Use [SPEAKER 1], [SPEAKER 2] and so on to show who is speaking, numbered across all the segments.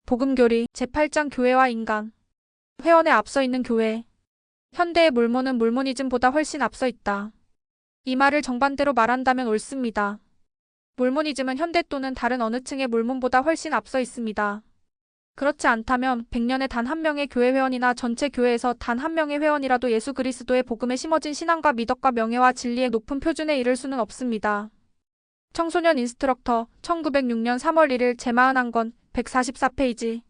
[SPEAKER 1] 복음교리 제8장 교회와 인간. 회원에 앞서 있는 교회. 현대의 몰몬은 몰모니즘보다 훨씬 앞서 있다. 이 말을 정반대로 말한다면 옳습니다. 몰모니즘은 현대 또는 다른 어느 층의 몰몬보다 훨씬 앞서 있습니다. 그렇지 않다면 100년에 단 한 명의 교회 회원이나 전체 교회에서 단 한 명의 회원이라도 예수 그리스도의 복음에 심어진 신앙과 미덕과 명예와 진리의 높은 표준에 이를 수는 없습니다. 청소년 인스트럭터 1906년 3월 1일 제41권 144페이지.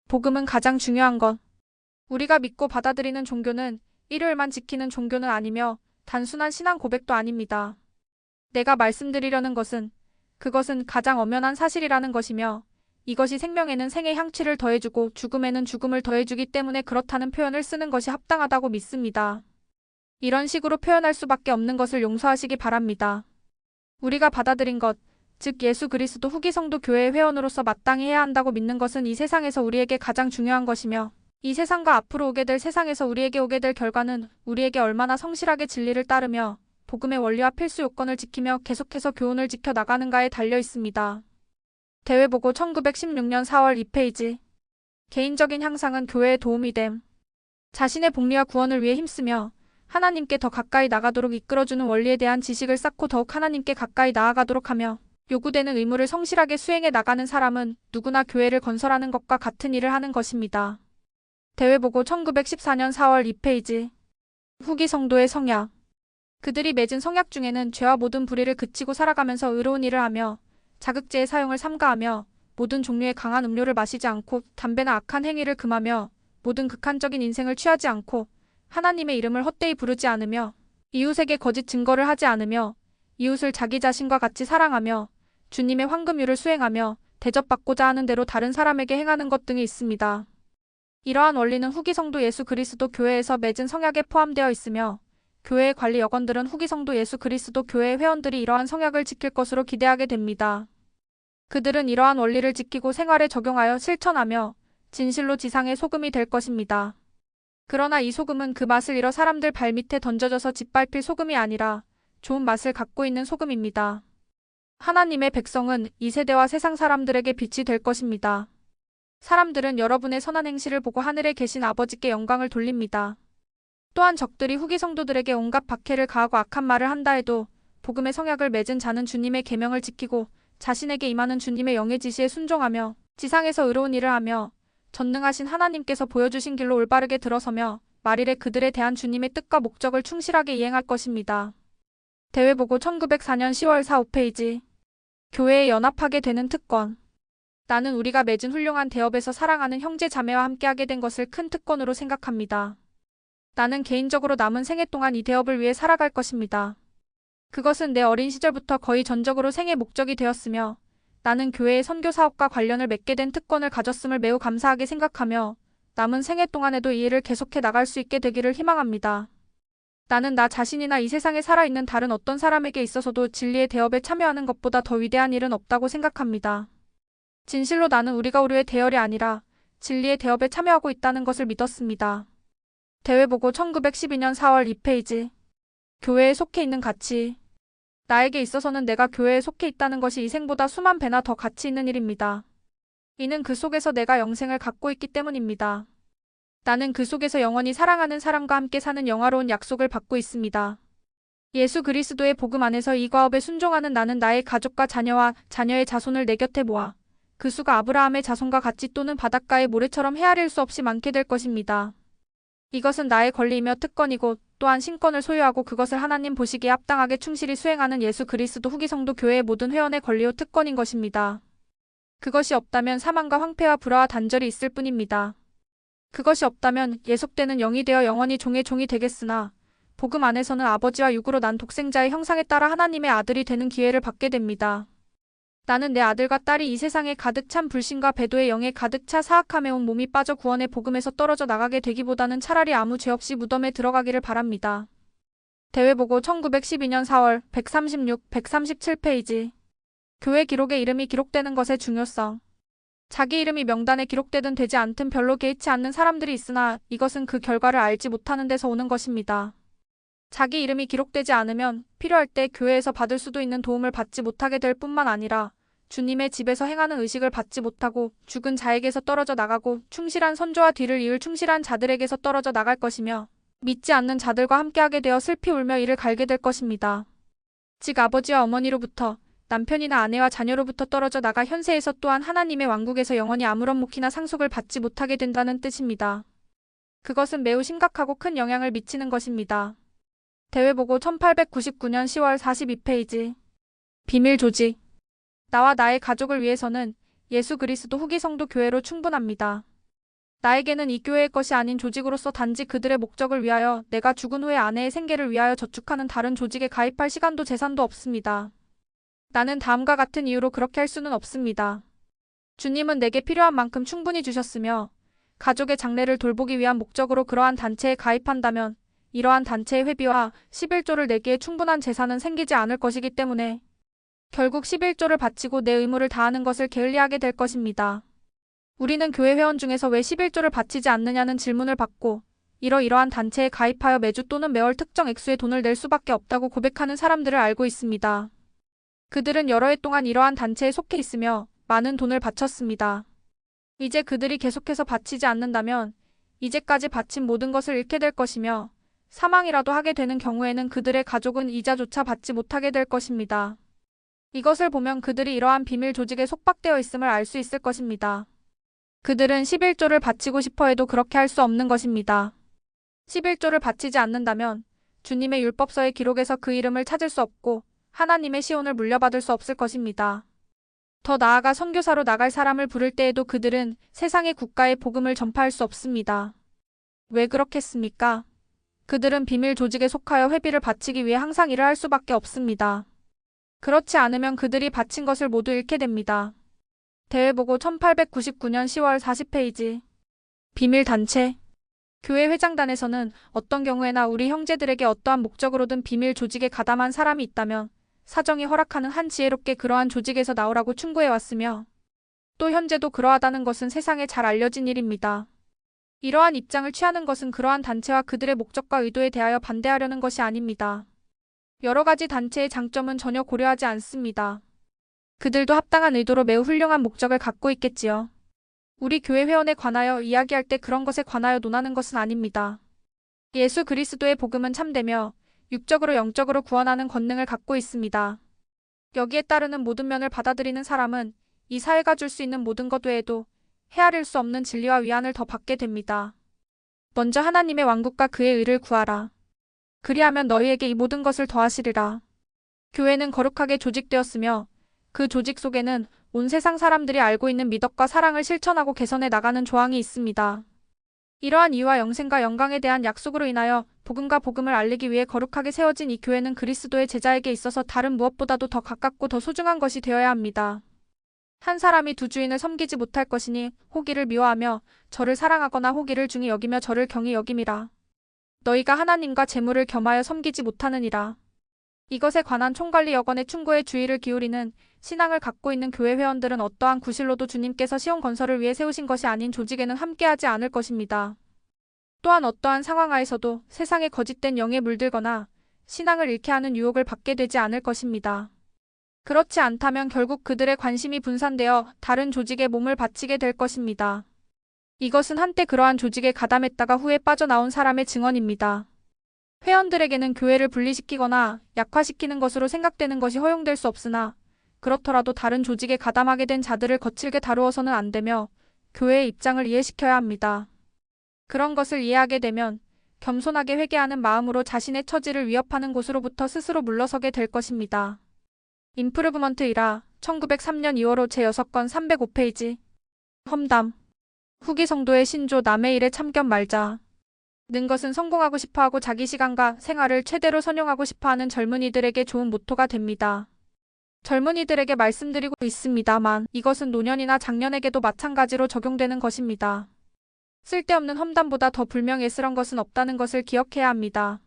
[SPEAKER 1] 복음은 가장 중요한 것. 우리가 믿고 받아들이는 종교는 일요일만 지키는 종교는 아니며 단순한 신앙 고백도 아닙니다. 내가 말씀드리려는 것은 그것은 가장 엄연한 사실이라는 것이며 이것이 생명에는 생의 향취를 더해주고 죽음에는 죽음을 더해주기 때문에 그렇다는 표현을 쓰는 것이 합당하다고 믿습니다. 이런 식으로 표현할 수밖에 없는 것을 용서하시기 바랍니다. 우리가 받아들인 것, 즉 예수 그리스도 후기 성도 교회의 회원으로서 마땅히 해야 한다고 믿는 것은 이 세상에서 우리에게 가장 중요한 것이며 이 세상과 앞으로 오게 될 세상에서 우리에게 오게 될 결과는 우리에게 얼마나 성실하게 진리를 따르며 복음의 원리와 필수 요건을 지키며 계속해서 교훈을 지켜 나가는가에 달려 있습니다. 대회보고 1916년 4월 2페이지. 개인적인 향상은 교회에 도움이 됨. 자신의 복리와 구원을 위해 힘쓰며 하나님께 더 가까이 나가도록 이끌어주는 원리에 대한 지식을 쌓고 더욱 하나님께 가까이 나아가도록 하며 요구되는 의무를 성실하게 수행해 나가는 사람은 누구나 교회를 건설하는 것과 같은 일을 하는 것입니다. 대회보고 1914년 4월 2페이지. 후기 성도의 성약. 그들이 맺은 성약 중에는 죄와 모든 불의를 그치고 살아가면서 의로운 일을 하며 자극제의 사용을 삼가하며 모든 종류의 강한 음료를 마시지 않고 담배나 악한 행위를 금하며 모든 극한적인 인생을 취하지 않고 하나님의 이름을 헛되이 부르지 않으며 이웃에게 거짓 증거를 하지 않으며 이웃을 자기 자신과 같이 사랑하며 주님의 황금률을 수행하며 대접받고자 하는 대로 다른 사람에게 행하는 것 등이 있습니다. 이러한 원리는 후기 성도 예수 그리스도 교회에서 맺은 성약에 포함되어 있으며 교회의 관리 여건들은 후기 성도 예수 그리스도 교회의 회원들이 이러한 성약을 지킬 것으로 기대하게 됩니다. 그들은 이러한 원리를 지키고 생활에 적용하여 실천하며 진실로 지상의 소금이 될 것입니다. 그러나 이 소금은 그 맛을 잃어 사람들 발밑에 던져져서 짓밟힐 소금이 아니라 좋은 맛을 갖고 있는 소금입니다. 하나님의 백성은 이 세대와 세상 사람들에게 빛이 될 것입니다. 사람들은 여러분의 선한 행실을 보고 하늘에 계신 아버지께 영광을 돌립니다. 또한 적들이 후기 성도들에게 온갖 박해를 가하고 악한 말을 한다 해도 복음의 성약을 맺은 자는 주님의 계명을 지키고 자신에게 임하는 주님의 영의 지시에 순종하며 지상에서 의로운 일을 하며 전능하신 하나님께서 보여주신 길로 올바르게 들어서며 말일에 그들에 대한 주님의 뜻과 목적을 충실하게 이행할 것입니다. 대회보고 1904년 10월 4, 5페이지. 교회에 연합하게 되는 특권. 나는 우리가 맺은 훌륭한 대업에서 사랑하는 형제 자매와 함께하게 된 것을 큰 특권으로 생각합니다. 나는 개인적으로 남은 생애 동안 이 대업을 위해 살아갈 것입니다. 그것은 내 어린 시절부터 거의 전적으로 생애 목적이 되었으며 나는 교회의 선교 사업과 관련을 맺게 된 특권을 가졌음을 매우 감사하게 생각하며 남은 생애 동안에도 이 일을 계속해 나갈 수 있게 되기를 희망합니다. 나는 나 자신이나 이 세상에 살아있는 다른 어떤 사람에게 있어서도 진리의 대업에 참여하는 것보다 더 위대한 일은 없다고 생각합니다. 진실로 나는 우리가 우리의 대열이 아니라 진리의 대업에 참여하고 있다는 것을 믿었습니다. 대회보고 1912년 4월 2페이지. 교회에 속해 있는 가치. 나에게 있어서는 내가 교회에 속해 있다는 것이 이 생보다 수만 배나 더 가치 있는 일입니다. 이는 그 속에서 내가 영생을 갖고 있기 때문입니다. 나는 그 속에서 영원히 사랑하는 사람과 함께 사는 영화로운 약속을 받고 있습니다. 예수 그리스도의 복음 안에서 이 과업에 순종하는 나는 나의 가족과 자녀와 자녀의 자손을 내 곁에 모아 그 수가 아브라함의 자손과 같이 또는 바닷가의 모래처럼 헤아릴 수 없이 많게 될 것입니다. 이것은 나의 권리이며 특권이고 또한 신권을 소유하고 그것을 하나님 보시기에 합당하게 충실히 수행하는 예수 그리스도 후기 성도 교회의 모든 회원의 권리요 특권인 것입니다. 그것이 없다면 사망과 황폐와 불화와 단절이 있을 뿐입니다. 그것이 없다면 예속되는 영이 되어 영원히 종의 종이 되겠으나 복음 안에서는 아버지와 육으로 난 독생자의 형상에 따라 하나님의 아들이 되는 기회를 받게 됩니다. 나는 내 아들과 딸이 이 세상에 가득 찬 불신과 배도의 영에 가득 차 사악함에 온 몸이 빠져 구원의 복음에서 떨어져 나가게 되기보다는 차라리 아무 죄 없이 무덤에 들어가기를 바랍니다. 대회보고 1912년 4월 136, 137페이지. 교회 기록에 이름이 기록되는 것의 중요성. 자기 이름이 명단에 기록되든 되지 않든 별로 개의치 않는 사람들이 있으나 이것은 그 결과를 알지 못하는 데서 오는 것입니다. 자기 이름이 기록되지 않으면 필요할 때 교회에서 받을 수도 있는 도움을 받지 못하게 될 뿐만 아니라 주님의 집에서 행하는 의식을 받지 못하고 죽은 자에게서 떨어져 나가고 충실한 선조와 뒤를 이을 충실한 자들에게서 떨어져 나갈 것이며 믿지 않는 자들과 함께하게 되어 슬피 울며 이를 갈게 될 것입니다. 즉 아버지와 어머니로부터 남편이나 아내와 자녀로부터 떨어져 나가 현세에서 또한 하나님의 왕국에서 영원히 아무런 목이나 상속을 받지 못하게 된다는 뜻입니다. 그것은 매우 심각하고 큰 영향을 미치는 것입니다. 대회보고 1899년 10월 42페이지. 비밀 조직. 나와 나의 가족을 위해서는 예수 그리스도 후기 성도 교회로 충분합니다. 나에게는 이 교회의 것이 아닌 조직으로서 단지 그들의 목적을 위하여 내가 죽은 후에 아내의 생계를 위하여 저축하는 다른 조직에 가입할 시간도 재산도 없습니다. 나는 다음과 같은 이유로 그렇게 할 수는 없습니다. 주님은 내게 필요한 만큼 충분히 주셨으며 가족의 장래를 돌보기 위한 목적으로 그러한 단체에 가입한다면 이러한 단체의 회비와 11조를 내기에 충분한 재산은 생기지 않을 것이기 때문에 결국 11조를 바치고 내 의무를 다하는 것을 게을리하게 될 것입니다. 우리는 교회 회원 중에서 왜 11조를 바치지 않느냐는 질문을 받고 이러이러한 단체에 가입하여 매주 또는 매월 특정 액수의 돈을 낼 수밖에 없다고 고백하는 사람들을 알고 있습니다. 그들은 여러 해 동안 이러한 단체에 속해 있으며 많은 돈을 바쳤습니다. 이제 그들이 계속해서 바치지 않는다면 이제까지 바친 모든 것을 잃게 될 것이며 사망이라도 하게 되는 경우에는 그들의 가족은 이자조차 받지 못하게 될 것입니다. 이것을 보면 그들이 이러한 비밀 조직에 속박되어 있음을 알 수 있을 것입니다. 그들은 11조를 바치고 싶어 해도 그렇게 할 수 없는 것입니다. 11조를 바치지 않는다면 주님의 율법서의 기록에서 그 이름을 찾을 수 없고 하나님의 시온을 물려받을 수 없을 것입니다. 더 나아가 선교사로 나갈 사람을 부를 때에도 그들은 세상의 국가의 복음을 전파할 수 없습니다. 왜 그렇겠습니까? 그들은 비밀 조직에 속하여 회비를 바치기 위해 항상 일을 할 수밖에 없습니다. 그렇지 않으면 그들이 바친 것을 모두 잃게 됩니다. 대회보고 1899년 10월 40페이지. 비밀단체. 교회 회장단에서는 어떤 경우에나 우리 형제들에게 어떠한 목적으로든 비밀 조직에 가담한 사람이 있다면 사정이 허락하는 한 지혜롭게 그러한 조직에서 나오라고 충고해왔으며 또 현재도 그러하다는 것은 세상에 잘 알려진 일입니다. 이러한 입장을 취하는 것은 그러한 단체와 그들의 목적과 의도에 대하여 반대하려는 것이 아닙니다. 여러 가지 단체의 장점은 전혀 고려하지 않습니다. 그들도 합당한 의도로 매우 훌륭한 목적을 갖고 있겠지요. 우리 교회 회원에 관하여 이야기할 때 그런 것에 관하여 논하는 것은 아닙니다. 예수 그리스도의 복음은 참되며 육적으로 영적으로 구원하는 권능을 갖고 있습니다. 여기에 따르는 모든 면을 받아들이는 사람은 이 사회가 줄 수 있는 모든 것 외에도 헤아릴 수 없는 진리와 위안을 더 받게 됩니다. 먼저 하나님의 왕국과 그의 의를 구하라. 그리하면 너희에게 이 모든 것을 더하시리라. 교회는 거룩하게 조직되었으며 그 조직 속에는 온 세상 사람들이 알고 있는 미덕과 사랑을 실천하고 개선해 나가는 조항이 있습니다. 이러한 이유와 영생과 영광에 대한 약속으로 인하여 복음과 복음을 알리기 위해 거룩하게 세워진 이 교회는 그리스도의 제자에게 있어서 다른 무엇보다도 더 가깝고 더 소중한 것이 되어야 합니다. 한 사람이 두 주인을 섬기지 못할 것이니 호기를 미워하며 저를 사랑하거나 호기를 중히 여기며 저를 경히 여김이라. 너희가 하나님과 재물을 겸하여 섬기지 못하느니라. 이것에 관한 총관리 여건의 충고에 주의를 기울이는 신앙을 갖고 있는 교회 회원들은 어떠한 구실로도 주님께서 시온 건설을 위해 세우신 것이 아닌 조직에는 함께하지 않을 것입니다. 또한 어떠한 상황하에서도 세상의 거짓된 영에 물들거나 신앙을 잃게 하는 유혹을 받게 되지 않을 것입니다. 그렇지 않다면 결국 그들의 관심이 분산되어 다른 조직에 몸을 바치게 될 것입니다. 이것은 한때 그러한 조직에 가담했다가 후에 빠져나온 사람의 증언입니다. 회원들에게는 교회를 분리시키거나 약화시키는 것으로 생각되는 것이 허용될 수 없으나 그렇더라도 다른 조직에 가담하게 된 자들을 거칠게 다루어서는 안 되며 교회의 입장을 이해시켜야 합니다. 그런 것을 이해하게 되면 겸손하게 회개하는 마음으로 자신의 처지를 위협하는 곳으로부터 스스로 물러서게 될 것입니다. 임프루브먼트 이라 1903년 2월 제6건 305페이지. 험담. 후기 성도의 신조 남의 일에 참견 말자. 는 것은 성공하고 싶어하고 자기 시간과 생활을 최대로 선용하고 싶어하는 젊은이들에게 좋은 모토가 됩니다. 젊은이들에게 말씀드리고 있습니다만 이것은 노년이나 장년에게도 마찬가지로 적용되는 것입니다. 쓸데없는 험담보다 더 불명예스런 것은 없다는 것을 기억해야 합니다.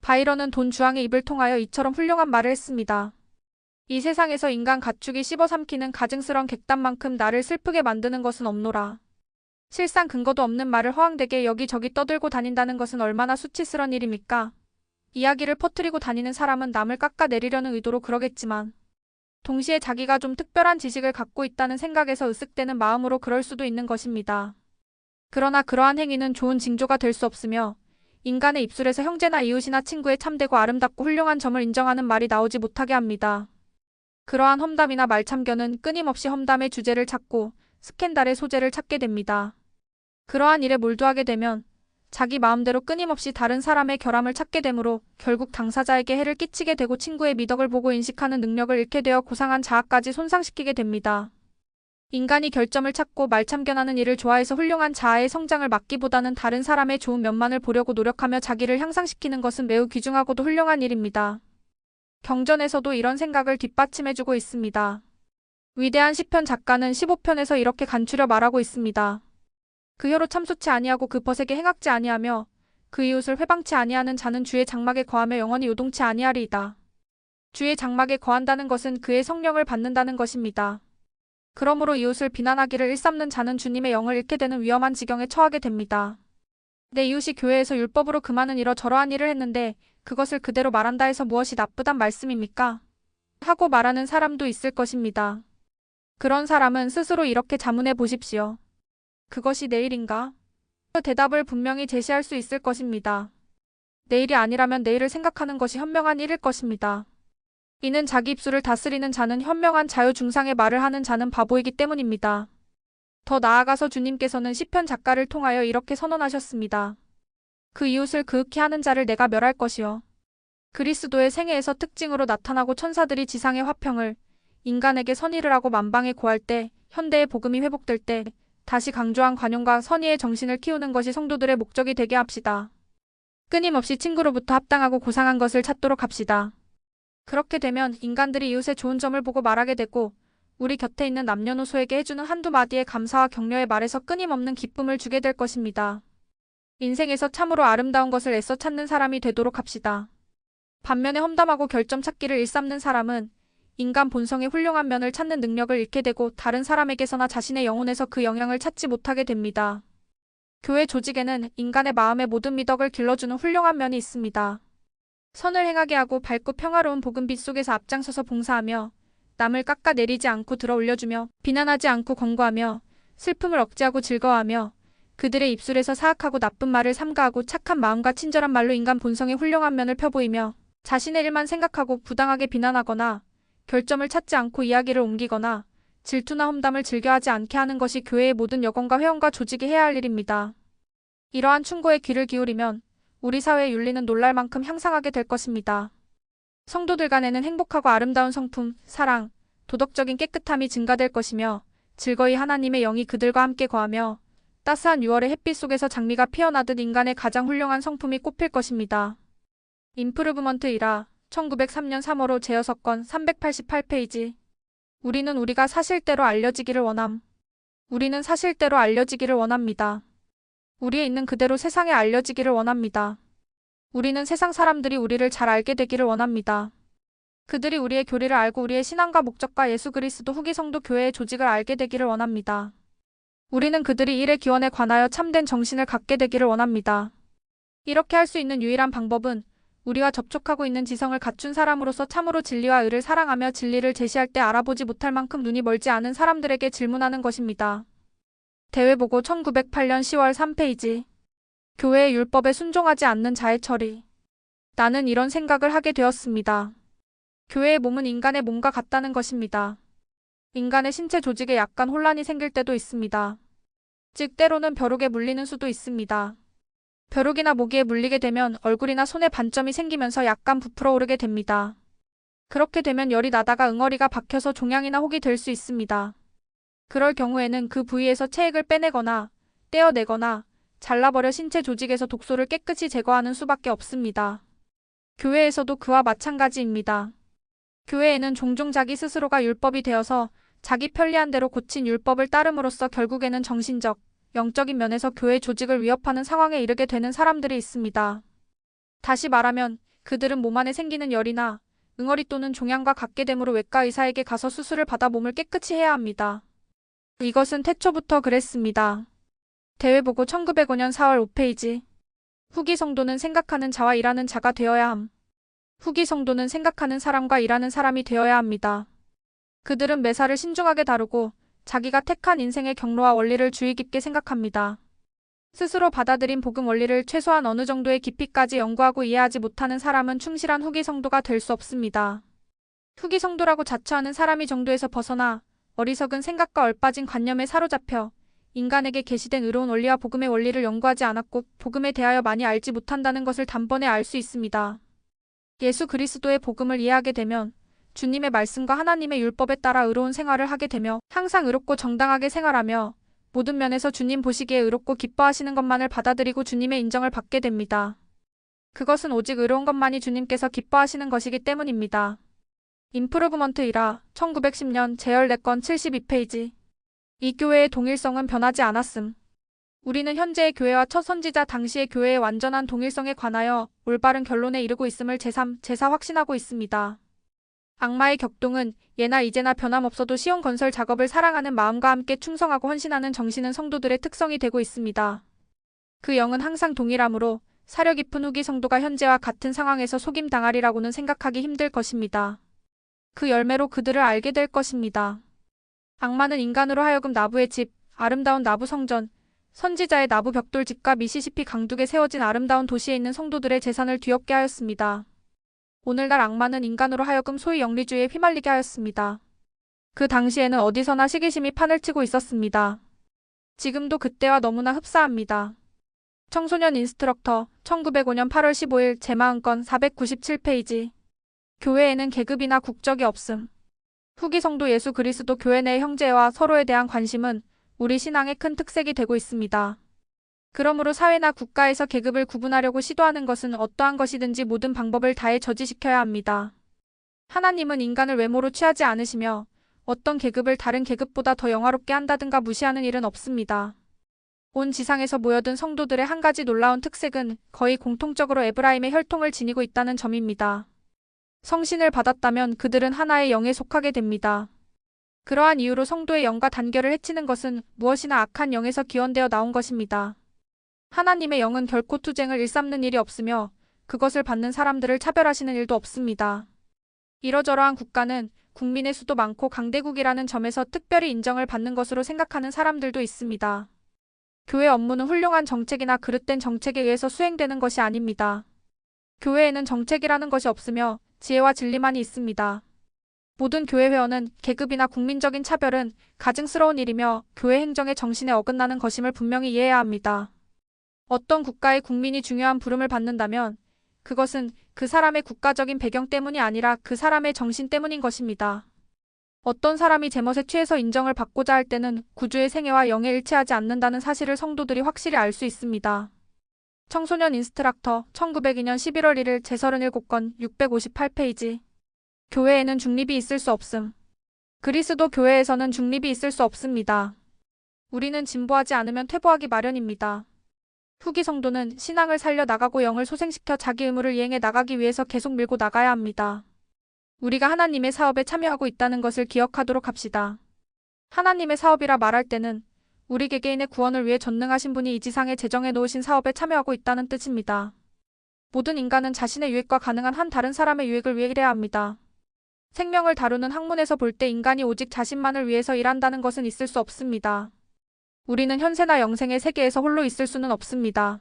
[SPEAKER 1] 바이런은 돈 주왕의 입을 통하여 이처럼 훌륭한 말을 했습니다. 이 세상에서 인간 가축이 씹어삼키는 가증스런 객단만큼 나를 슬프게 만드는 것은 없노라. 실상 근거도 없는 말을 허황되게 여기저기 떠들고 다닌다는 것은 얼마나 수치스런 일입니까? 이야기를 퍼뜨리고 다니는 사람은 남을 깎아내리려는 의도로 그러겠지만 동시에 자기가 좀 특별한 지식을 갖고 있다는 생각에서 으쓱대는 마음으로 그럴 수도 있는 것입니다. 그러나 그러한 행위는 좋은 징조가 될 수 없으며 인간의 입술에서 형제나 이웃이나 친구의 참되고 아름답고 훌륭한 점을 인정하는 말이 나오지 못하게 합니다. 그러한 험담이나 말참견은 끊임없이 험담의 주제를 찾고 스캔들의 소재를 찾게 됩니다. 그러한 일에 몰두하게 되면 자기 마음대로 끊임없이 다른 사람의 결함을 찾게 되므로 결국 당사자에게 해를 끼치게 되고 친구의 미덕을 보고 인식하는 능력을 잃게 되어 고상한 자아까지 손상시키게 됩니다. 인간이 결점을 찾고 말참견하는 일을 좋아해서 훌륭한 자아의 성장을 막기보다는 다른 사람의 좋은 면만을 보려고 노력하며 자기를 향상시키는 것은 매우 귀중하고도 훌륭한 일입니다. 경전에서도 이런 생각을 뒷받침해주고 있습니다. 위대한 시편 작가는 15편에서 이렇게 간추려 말하고 있습니다. 그 혀로 참소치 아니하고 그 벗에게 행악지 아니하며 그 이웃을 회방치 아니하는 자는 주의 장막에 거하며 영원히 요동치 아니하리이다. 주의 장막에 거한다는 것은 그의 성령을 받는다는 것입니다. 그러므로 이웃을 비난하기를 일삼는 자는 주님의 영을 잃게 되는 위험한 지경에 처하게 됩니다. 내 이웃이 교회에서 율법으로 그만은 이러저러한 일을 했는데 그것을 그대로 말한다 해서 무엇이 나쁘단 말씀입니까? 하고 말하는 사람도 있을 것입니다. 그런 사람은 스스로 이렇게 자문해 보십시오. 그것이 내 일인가? 그 대답을 분명히 제시할 수 있을 것입니다. 내일이 아니라면 내일을 생각하는 것이 현명한 일일 것입니다. 이는 자기 입술을 다스리는 자는 현명한 자유 중상의 말을 하는 자는 바보이기 때문입니다. 더 나아가서 주님께서는 시편 작가를 통하여 이렇게 선언하셨습니다. 그 이웃을 그윽히 하는 자를 내가 멸할 것이요. 그리스도의 생애에서 특징으로 나타나고 천사들이 지상의 화평을 인간에게 선의를 하고 만방에 고할 때 현대의 복음이 회복될 때 다시 강조한 관용과 선의의 정신을 키우는 것이 성도들의 목적이 되게 합시다. 끊임없이 친구로부터 합당하고 고상한 것을 찾도록 합시다. 그렇게 되면 인간들이 이웃의 좋은 점을 보고 말하게 되고 우리 곁에 있는 남녀노소에게 해주는 한두 마디의 감사와 격려의 말에서 끊임없는 기쁨을 주게 될 것입니다. 인생에서 참으로 아름다운 것을 애써 찾는 사람이 되도록 합시다. 반면에 험담하고 결점 찾기를 일삼는 사람은 인간 본성의 훌륭한 면을 찾는 능력을 잃게 되고 다른 사람에게서나 자신의 영혼에서 그 영향을 찾지 못하게 됩니다. 교회 조직에는 인간의 마음의 모든 미덕을 길러주는 훌륭한 면이 있습니다. 선을 행하게 하고 밝고 평화로운 복음빛 속에서 앞장서서 봉사하며 남을 깎아내리지 않고 들어 올려주며 비난하지 않고 권고하며 슬픔을 억제하고 즐거워하며 그들의 입술에서 사악하고 나쁜 말을 삼가하고 착한 마음과 친절한 말로 인간 본성의 훌륭한 면을 펴보이며 자신의 일만 생각하고 부당하게 비난하거나 결점을 찾지 않고 이야기를 옮기거나 질투나 험담을 즐겨하지 않게 하는 것이 교회의 모든 여건과 회원과 조직이 해야 할 일입니다. 이러한 충고에 귀를 기울이면 우리 사회의 윤리는 놀랄 만큼 향상하게 될 것입니다. 성도들 간에는 행복하고 아름다운 성품, 사랑, 도덕적인 깨끗함이 증가될 것이며 즐거이 하나님의 영이 그들과 함께 거하며 따스한 6월의 햇빛 속에서 장미가 피어나듯 인간의 가장 훌륭한 성품이 꽃필 것입니다. 임프루브먼트 1화 1903년 3월호 제6권 388페이지. 우리는 우리가 사실대로 알려지기를 원함. 우리는 사실대로 알려지기를 원합니다. 우리의 있는 그대로 세상에 알려지기를 원합니다. 우리는 세상 사람들이 우리를 잘 알게 되기를 원합니다. 그들이 우리의 교리를 알고 우리의 신앙과 목적과 예수 그리스도 후기 성도 교회의 조직을 알게 되기를 원합니다. 우리는 그들이 일의 기원에 관하여 참된 정신을 갖게 되기를 원합니다. 이렇게 할 수 있는 유일한 방법은 우리와 접촉하고 있는 지성을 갖춘 사람으로서 참으로 진리와 의를 사랑하며 진리를 제시할 때 알아보지 못할 만큼 눈이 멀지 않은 사람들에게 질문하는 것입니다. 대외보고 1908년 10월 3페이지. 교회의 율법에 순종하지 않는 자의 처리. 나는 이런 생각을 하게 되었습니다. 교회의 몸은 인간의 몸과 같다는 것입니다. 인간의 신체 조직에 약간 혼란이 생길 때도 있습니다. 즉 때로는 벼룩에 물리는 수도 있습니다. 벼룩이나 모기에 물리게 되면 얼굴이나 손에 반점이 생기면서 약간 부풀어 오르게 됩니다. 그렇게 되면 열이 나다가 응어리가 박혀서 종양이나 혹이 될 수 있습니다. 그럴 경우에는 그 부위에서 체액을 빼내거나 떼어내거나 잘라버려 신체 조직에서 독소를 깨끗이 제거하는 수밖에 없습니다. 교회에서도 그와 마찬가지입니다. 교회에는 종종 자기 스스로가 율법이 되어서 자기 편리한 대로 고친 율법을 따름으로써 결국에는 정신적, 영적인 면에서 교회 조직을 위협하는 상황에 이르게 되는 사람들이 있습니다. 다시 말하면 그들은 몸 안에 생기는 열이나 응어리 또는 종양과 같게 되므로 외과 의사에게 가서 수술을 받아 몸을 깨끗이 해야 합니다. 이것은 태초부터 그랬습니다. 대외보고 1905년 4월 5페이지. 후기 성도는 생각하는 자와 일하는 자가 되어야 함. 후기 성도는 생각하는 사람과 일하는 사람이 되어야 합니다. 그들은 매사를 신중하게 다루고 자기가 택한 인생의 경로와 원리를 주의 깊게 생각합니다. 스스로 받아들인 복음 원리를 최소한 어느 정도의 깊이까지 연구하고 이해하지 못하는 사람은 충실한 후기 성도가 될 수 없습니다. 후기 성도라고 자처하는 사람이 정도에서 벗어나 어리석은 생각과 얼빠진 관념에 사로잡혀 인간에게 계시된 의로운 원리와 복음의 원리를 연구하지 않았고 복음에 대하여 많이 알지 못한다는 것을 단번에 알 수 있습니다. 예수 그리스도의 복음을 이해하게 되면 주님의 말씀과 하나님의 율법에 따라 의로운 생활을 하게 되며 항상 의롭고 정당하게 생활하며 모든 면에서 주님 보시기에 의롭고 기뻐하시는 것만을 받아들이고 주님의 인정을 받게 됩니다. 그것은 오직 의로운 것만이 주님께서 기뻐하시는 것이기 때문입니다. 임프루브먼트 1화 1910년 제열 4건 72페이지. 이 교회의 동일성은 변하지 않았음. 우리는 현재의 교회와 첫 선지자 당시의 교회의 완전한 동일성에 관하여 올바른 결론에 이르고 있음을 제3, 제4 확신하고 있습니다. 악마의 격동은 예나 이제나 변함없어도 시온 건설 작업을 사랑하는 마음과 함께 충성하고 헌신하는 정신은 성도들의 특성이 되고 있습니다. 그 영은 항상 동일하므로 사려 깊은 후기 성도가 현재와 같은 상황에서 속임당하리라고는 생각하기 힘들 것입니다. 그 열매로 그들을 알게 될 것입니다. 악마는 인간으로 하여금 나부의 집, 아름다운 나부 성전, 선지자의 나부 벽돌 집과 미시시피 강둑에 세워진 아름다운 도시에 있는 성도들의 재산을 뒤엎게 하였습니다. 오늘날 악마는 인간으로 하여금 소위 영리주의에 휘말리게 하였습니다. 그 당시에는 어디서나 시기심이 판을 치고 있었습니다. 지금도 그때와 너무나 흡사합니다. 청소년 인스트럭터 1905년 8월 15일 제40건 497페이지. 교회에는 계급이나 국적이 없음. 후기 성도 예수 그리스도 교회 내 형제와 서로에 대한 관심은 우리 신앙의 큰 특색이 되고 있습니다. 그러므로 사회나 국가에서 계급을 구분하려고 시도하는 것은 어떠한 것이든지 모든 방법을 다해 저지시켜야 합니다. 하나님은 인간을 외모로 취하지 않으시며 어떤 계급을 다른 계급보다 더 영화롭게 한다든가 무시하는 일은 없습니다. 온 지상에서 모여든 성도들의 한 가지 놀라운 특색은 거의 공통적으로 에브라임의 혈통을 지니고 있다는 점입니다. 성신을 받았다면 그들은 하나의 영에 속하게 됩니다. 그러한 이유로 성도의 영과 단결을 해치는 것은 무엇이나 악한 영에서 기원되어 나온 것입니다. 하나님의 영은 결코 투쟁을 일삼는 일이 없으며 그것을 받는 사람들을 차별하시는 일도 없습니다. 이러저러한 국가는 국민의 수도 많고 강대국이라는 점에서 특별히 인정을 받는 것으로 생각하는 사람들도 있습니다. 교회 업무는 훌륭한 정책이나 그릇된 정책에 의해서 수행되는 것이 아닙니다. 교회에는 정책이라는 것이 없으며 지혜와 진리만이 있습니다. 모든 교회 회원은 계급이나 국민적인 차별은 가증스러운 일이며 교회 행정의 정신에 어긋나는 것임을 분명히 이해해야 합니다. 어떤 국가의 국민이 중요한 부름을 받는다면 그것은 그 사람의 국가적인 배경 때문이 아니라 그 사람의 정신 때문인 것입니다. 어떤 사람이 제멋에 취해서 인정을 받고자 할 때는 구주의 생애와 영에 일치하지 않는다는 사실을 성도들이 확실히 알 수 있습니다. 청소년 인스트럭터 1902년 11월 1일 제37건 658페이지. 교회에는 중립이 있을 수 없음. 그리스도 교회에서는 중립이 있을 수 없습니다. 우리는 진보하지 않으면 퇴보하기 마련입니다. 후기 성도는 신앙을 살려 나가고 영을 소생시켜 자기 의무를 이행해 나가기 위해서 계속 밀고 나가야 합니다. 우리가 하나님의 사업에 참여하고 있다는 것을 기억하도록 합시다. 하나님의 사업이라 말할 때는 우리 개개인의 구원을 위해 전능하신 분이 이 지상에 제정해 놓으신 사업에 참여하고 있다는 뜻입니다. 모든 인간은 자신의 유익과 가능한 한 다른 사람의 유익을 위해 일해야 합니다. 생명을 다루는 학문에서 볼 때 인간이 오직 자신만을 위해서 일한다는 것은 있을 수 없습니다. 우리는 현세나 영생의 세계에서 홀로 있을 수는 없습니다.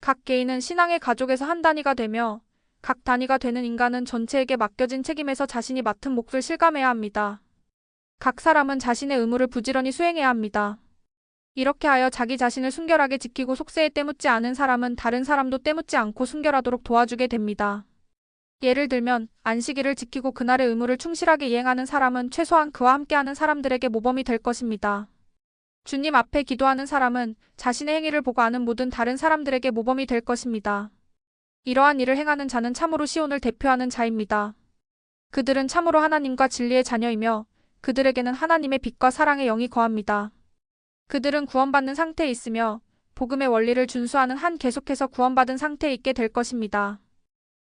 [SPEAKER 1] 각 개인은 신앙의 가족에서 한 단위가 되며 각 단위가 되는 인간은 전체에게 맡겨진 책임에서 자신이 맡은 몫을 실감해야 합니다. 각 사람은 자신의 의무를 부지런히 수행해야 합니다. 이렇게 하여 자기 자신을 순결하게 지키고 속세에 때묻지 않은 사람은 다른 사람도 때묻지 않고 순결하도록 도와주게 됩니다. 예를 들면 안식일을 지키고 그날의 의무를 충실하게 이행하는 사람은 최소한 그와 함께하는 사람들에게 모범이 될 것입니다. 주님 앞에 기도하는 사람은 자신의 행위를 보고 아는 모든 다른 사람들에게 모범이 될 것입니다. 이러한 일을 행하는 자는 참으로 시온을 대표하는 자입니다. 그들은 참으로 하나님과 진리의 자녀이며 그들에게는 하나님의 빛과 사랑의 영이 거합니다. 그들은 구원받는 상태에 있으며 복음의 원리를 준수하는 한 계속해서 구원받은 상태에 있게 될 것입니다.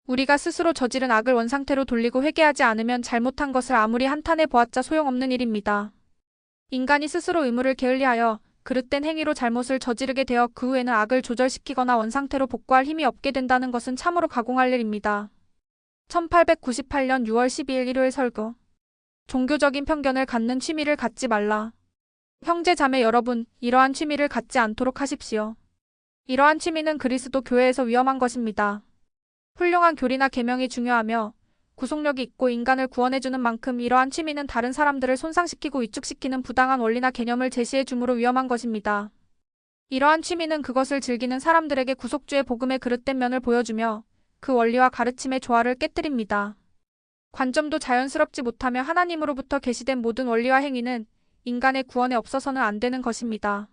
[SPEAKER 1] 우리가 스스로 저지른 악을 원상태로 돌리고 회개하지 않으면 잘못한 것을 아무리 한탄해 보았자 소용없는 일입니다. 인간이 스스로 의무를 게을리하여 그릇된 행위로 잘못을 저지르게 되어 그 후에는 악을 조절시키거나 원상태로 복구할 힘이 없게 된다는 것은 참으로 가공할 일입니다. 1898년 6월 12일 일요일 설교. 종교적인 편견을 갖는 취미를 갖지 말라. 형제 자매 여러분, 이러한 취미를 갖지 않도록 하십시오. 이러한 취미는 그리스도 교회에서 위험한 것입니다. 훌륭한 교리나 계명이 중요하며 구속력이 있고 인간을 구원해주는 만큼 이러한 취미는 다른 사람들을 손상시키고 위축시키는 부당한 원리나 개념을 제시해 주므로 위험한 것입니다. 이러한 취미는 그것을 즐기는 사람들에게 구속주의 복음의 그릇된 면을 보여주며 그 원리와 가르침의 조화를 깨뜨립니다. 관점도 자연스럽지 못하며 하나님으로부터 계시된 모든 원리와 행위는 인간의 구원에 없어서는 안 되는 것입니다.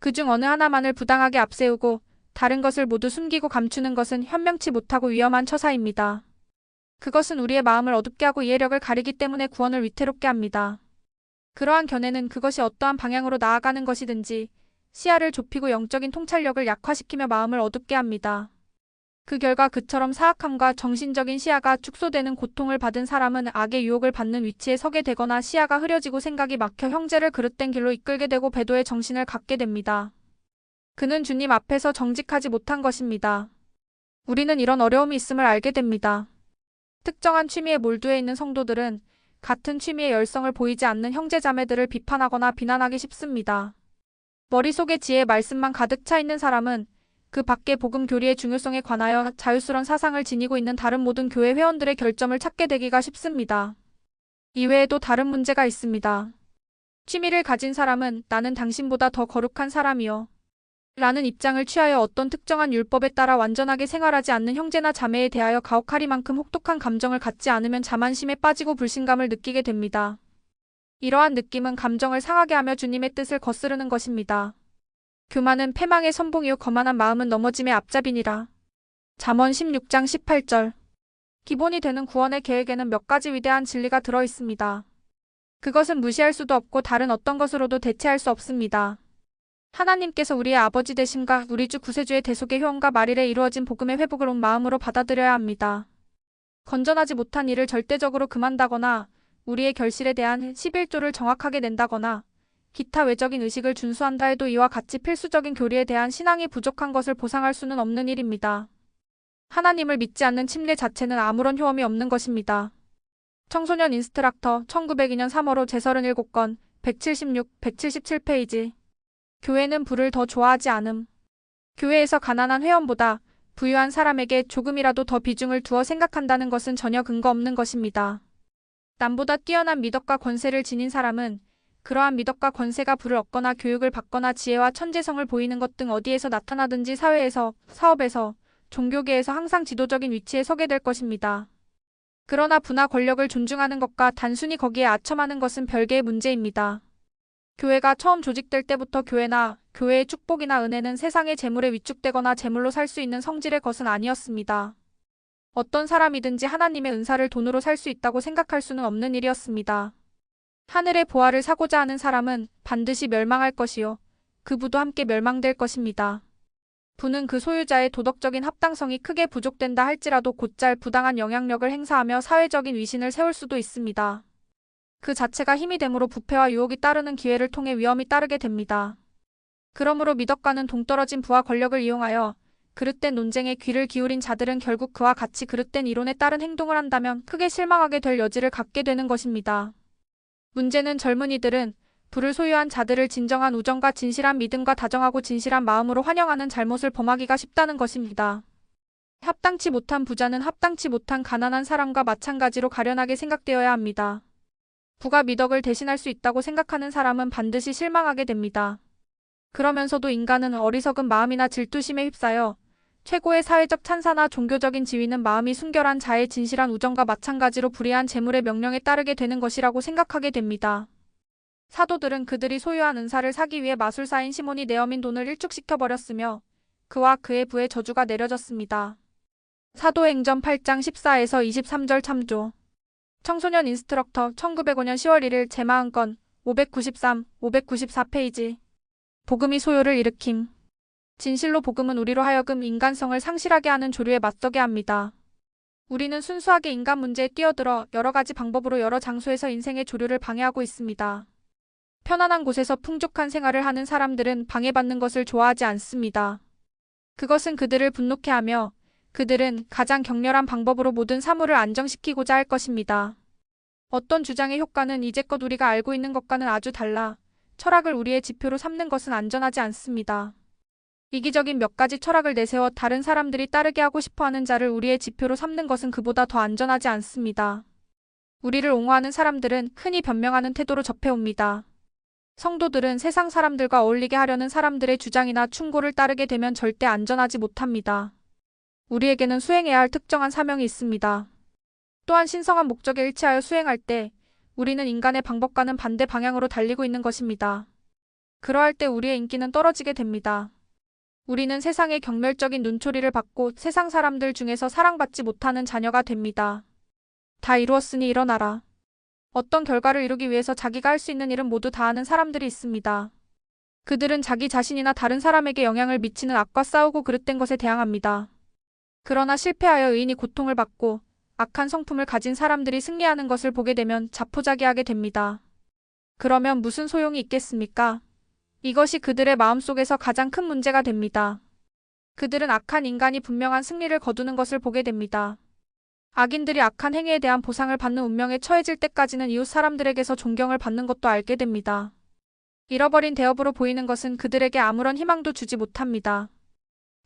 [SPEAKER 1] 그중 어느 하나만을 부당하게 앞세우고 다른 것을 모두 숨기고 감추는 것은 현명치 못하고 위험한 처사입니다. 그것은 우리의 마음을 어둡게 하고 이해력을 가리기 때문에 구원을 위태롭게 합니다. 그러한 견해는 그것이 어떠한 방향으로 나아가는 것이든지 시야를 좁히고 영적인 통찰력을 약화시키며 마음을 어둡게 합니다. 그 결과 그처럼 사악함과 정신적인 시야가 축소되는 고통을 받은 사람은 악의 유혹을 받는 위치에 서게 되거나 시야가 흐려지고 생각이 막혀 형제를 그릇된 길로 이끌게 되고 배도의 정신을 갖게 됩니다. 그는 주님 앞에서 정직하지 못한 것입니다. 우리는 이런 어려움이 있음을 알게 됩니다. 특정한 취미에 몰두해 있는 성도들은 같은 취미의 열성을 보이지 않는 형제자매들을 비판하거나 비난하기 쉽습니다. 머릿속에 지혜의 말씀만 가득 차 있는 사람은 그 밖의 복음 교리의 중요성에 관하여 자유스러운 사상을 지니고 있는 다른 모든 교회 회원들의 결점을 찾게 되기가 쉽습니다. 이외에도 다른 문제가 있습니다. 취미를 가진 사람은 나는 당신보다 더 거룩한 사람이요 라는 입장을 취하여 어떤 특정한 율법에 따라 완전하게 생활하지 않는 형제나 자매에 대하여 가혹하리만큼 혹독한 감정을 갖지 않으면 자만심에 빠지고 불신감을 느끼게 됩니다. 이러한 느낌은 감정을 상하게 하며 주님의 뜻을 거스르는 것입니다. 교만은 패망의 선봉이요 거만한 마음은 넘어짐의 앞잡이니라. 잠언 16장 18절. 기본이 되는 구원의 계획에는 몇 가지 위대한 진리가 들어 있습니다. 그것은 무시할 수도 없고 다른 어떤 것으로도 대체할 수 없습니다. 하나님께서 우리의 아버지 되심과 우리 주 구세주의 대속의 효험과 말일에 이루어진 복음의 회복을 온 마음으로 받아들여야 합니다. 건전하지 못한 일을 절대적으로 금한다거나 우리의 결실에 대한 11조를 정확하게 낸다거나 기타 외적인 의식을 준수한다 해도 이와 같이 필수적인 교리에 대한 신앙이 부족한 것을 보상할 수는 없는 일입니다. 하나님을 믿지 않는 침례 자체는 아무런 효험이 없는 것입니다. 청소년 인스트럭터 1902년 3월호 제37건 176, 177페이지. 교회는 부를 더 좋아하지 않음. 교회에서 가난한 회원보다 부유한 사람에게 조금이라도 더 비중을 두어 생각한다는 것은 전혀 근거 없는 것입니다. 남보다 뛰어난 미덕과 권세를 지닌 사람은 그러한 미덕과 권세가 부를 얻거나 교육을 받거나 지혜와 천재성을 보이는 것 등 어디에서 나타나든지 사회에서, 사업에서, 종교계에서 항상 지도적인 위치에 서게 될 것입니다. 그러나 부나 권력을 존중하는 것과 단순히 거기에 아첨하는 것은 별개의 문제입니다. 교회가 처음 조직될 때부터 교회나 교회의 축복이나 은혜는 세상의 재물에 위축되거나 재물로 살 수 있는 성질의 것은 아니었습니다. 어떤 사람이든지 하나님의 은사를 돈으로 살 수 있다고 생각할 수는 없는 일이었습니다. 하늘의 보화를 사고자 하는 사람은 반드시 멸망할 것이요 그 부도 함께 멸망될 것입니다. 부는 그 소유자의 도덕적인 합당성이 크게 부족된다 할지라도 곧잘 부당한 영향력을 행사하며 사회적인 위신을 세울 수도 있습니다. 그 자체가 힘이 되므로 부패와 유혹이 따르는 기회를 통해 위험이 따르게 됩니다. 그러므로 미덕과는 동떨어진 부와 권력을 이용하여 그릇된 논쟁에 귀를 기울인 자들은 결국 그와 같이 그릇된 이론에 따른 행동을 한다면 크게 실망하게 될 여지를 갖게 되는 것입니다. 문제는 젊은이들은 부를 소유한 자들을 진정한 우정과 진실한 믿음과 다정하고 진실한 마음으로 환영하는 잘못을 범하기가 쉽다는 것입니다. 합당치 못한 부자는 합당치 못한 가난한 사람과 마찬가지로 가련하게 생각되어야 합니다. 부가 미덕을 대신할 수 있다고 생각하는 사람은 반드시 실망하게 됩니다. 그러면서도 인간은 어리석은 마음이나 질투심에 휩싸여 최고의 사회적 찬사나 종교적인 지위는 마음이 순결한 자의 진실한 우정과 마찬가지로 불의한 재물의 명령에 따르게 되는 것이라고 생각하게 됩니다. 사도들은 그들이 소유한 은사를 사기 위해 마술사인 시몬이 내어민 돈을 일축시켜버렸으며 그와 그의 부에 저주가 내려졌습니다. 사도행전 8장 14에서 23절 참조. 청소년 인스트럭터 1905년 10월 1일 제40건 593, 594페이지. 복음이 소요를 일으킴. 진실로 복음은 우리로 하여금 인간성을 상실하게 하는 조류에 맞서게 합니다. 우리는 순수하게 인간 문제에 뛰어들어 여러 가지 방법으로 여러 장소에서 인생의 조류를 방해하고 있습니다. 편안한 곳에서 풍족한 생활을 하는 사람들은 방해받는 것을 좋아하지 않습니다. 그것은 그들을 분노케 하며 그들은 가장 격렬한 방법으로 모든 사물을 안정시키고자 할 것입니다. 어떤 주장의 효과는 이제껏 우리가 알고 있는 것과는 아주 달라 철학을 우리의 지표로 삼는 것은 안전하지 않습니다. 이기적인 몇 가지 철학을 내세워 다른 사람들이 따르게 하고 싶어하는 자를 우리의 지표로 삼는 것은 그보다 더 안전하지 않습니다. 우리를 옹호하는 사람들은 흔히 변명하는 태도로 접해옵니다. 성도들은 세상 사람들과 어울리게 하려는 사람들의 주장이나 충고를 따르게 되면 절대 안전하지 못합니다. 우리에게는 수행해야 할 특정한 사명이 있습니다. 또한 신성한 목적에 일치하여 수행할 때 우리는 인간의 방법과는 반대 방향으로 달리고 있는 것입니다. 그러할 때 우리의 인기는 떨어지게 됩니다. 우리는 세상의 경멸적인 눈초리를 받고 세상 사람들 중에서 사랑받지 못하는 자녀가 됩니다. 다 이루었으니 일어나라. 어떤 결과를 이루기 위해서 자기가 할 수 있는 일은 모두 다 하는 사람들이 있습니다. 그들은 자기 자신이나 다른 사람에게 영향을 미치는 악과 싸우고 그릇된 것에 대항합니다. 그러나 실패하여 의인이 고통을 받고 악한 성품을 가진 사람들이 승리하는 것을 보게 되면 자포자기하게 됩니다. 그러면 무슨 소용이 있겠습니까? 이것이 그들의 마음속에서 가장 큰 문제가 됩니다. 그들은 악한 인간이 분명한 승리를 거두는 것을 보게 됩니다. 악인들이 악한 행위에 대한 보상을 받는 운명에 처해질 때까지는 이웃 사람들에게서 존경을 받는 것도 알게 됩니다. 잃어버린 대업으로 보이는 것은 그들에게 아무런 희망도 주지 못합니다.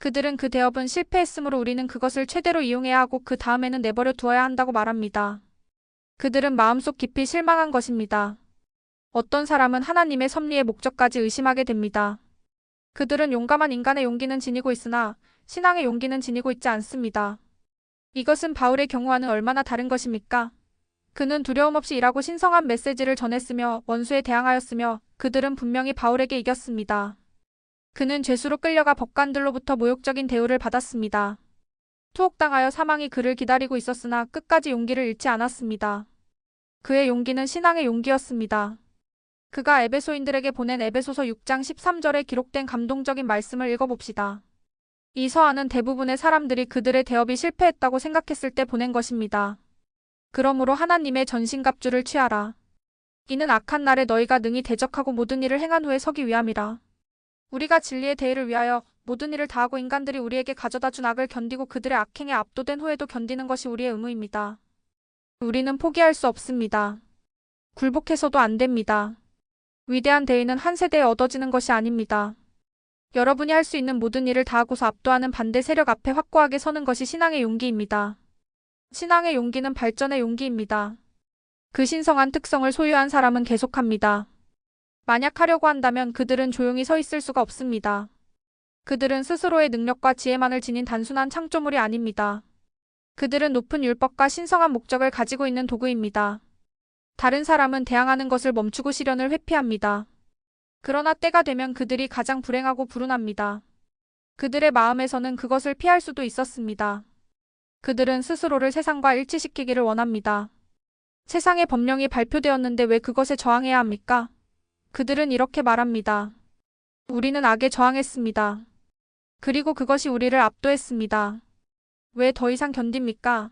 [SPEAKER 1] 그들은 그 대업은 실패했으므로 우리는 그것을 최대로 이용해야 하고 그 다음에는 내버려 두어야 한다고 말합니다. 그들은 마음속 깊이 실망한 것입니다. 어떤 사람은 하나님의 섭리의 목적까지 의심하게 됩니다. 그들은 용감한 인간의 용기는 지니고 있으나 신앙의 용기는 지니고 있지 않습니다. 이것은 바울의 경우와는 얼마나 다른 것입니까? 그는 두려움 없이 일하고 신성한 메시지를 전했으며 원수에 대항하였으며 그들은 분명히 바울에게 이겼습니다. 그는 죄수로 끌려가 법관들로부터 모욕적인 대우를 받았습니다. 투옥당하여 사망이 그를 기다리고 있었으나 끝까지 용기를 잃지 않았습니다. 그의 용기는 신앙의 용기였습니다. 그가 에베소인들에게 보낸 에베소서 6장 13절에 기록된 감동적인 말씀을 읽어봅시다. 이 서한은 대부분의 사람들이 그들의 대업이 실패했다고 생각했을 때 보낸 것입니다. 그러므로 하나님의 전신갑주를 취하라. 이는 악한 날에 너희가 능히 대적하고 모든 일을 행한 후에 서기 위함이라. 우리가 진리의 대의를 위하여 모든 일을 다하고 인간들이 우리에게 가져다 준 악을 견디고 그들의 악행에 압도된 후에도 견디는 것이 우리의 의무입니다. 우리는 포기할 수 없습니다. 굴복해서도 안 됩니다. 위대한 대의는 한 세대에 얻어지는 것이 아닙니다. 여러분이 할 수 있는 모든 일을 다하고서 압도하는 반대 세력 앞에 확고하게 서는 것이 신앙의 용기입니다. 신앙의 용기는 발전의 용기입니다. 그 신성한 특성을 소유한 사람은 계속합니다. 만약 하려고 한다면 그들은 조용히 서 있을 수가 없습니다. 그들은 스스로의 능력과 지혜만을 지닌 단순한 창조물이 아닙니다. 그들은 높은 율법과 신성한 목적을 가지고 있는 도구입니다. 다른 사람은 대항하는 것을 멈추고 시련을 회피합니다. 그러나 때가 되면 그들이 가장 불행하고 불운합니다. 그들의 마음에서는 그것을 피할 수도 있었습니다. 그들은 스스로를 세상과 일치시키기를 원합니다. 세상의 법령이 발표되었는데 왜 그것에 저항해야 합니까? 그들은 이렇게 말합니다. 우리는 악에 저항했습니다. 그리고 그것이 우리를 압도했습니다. 왜 더 이상 견딥니까?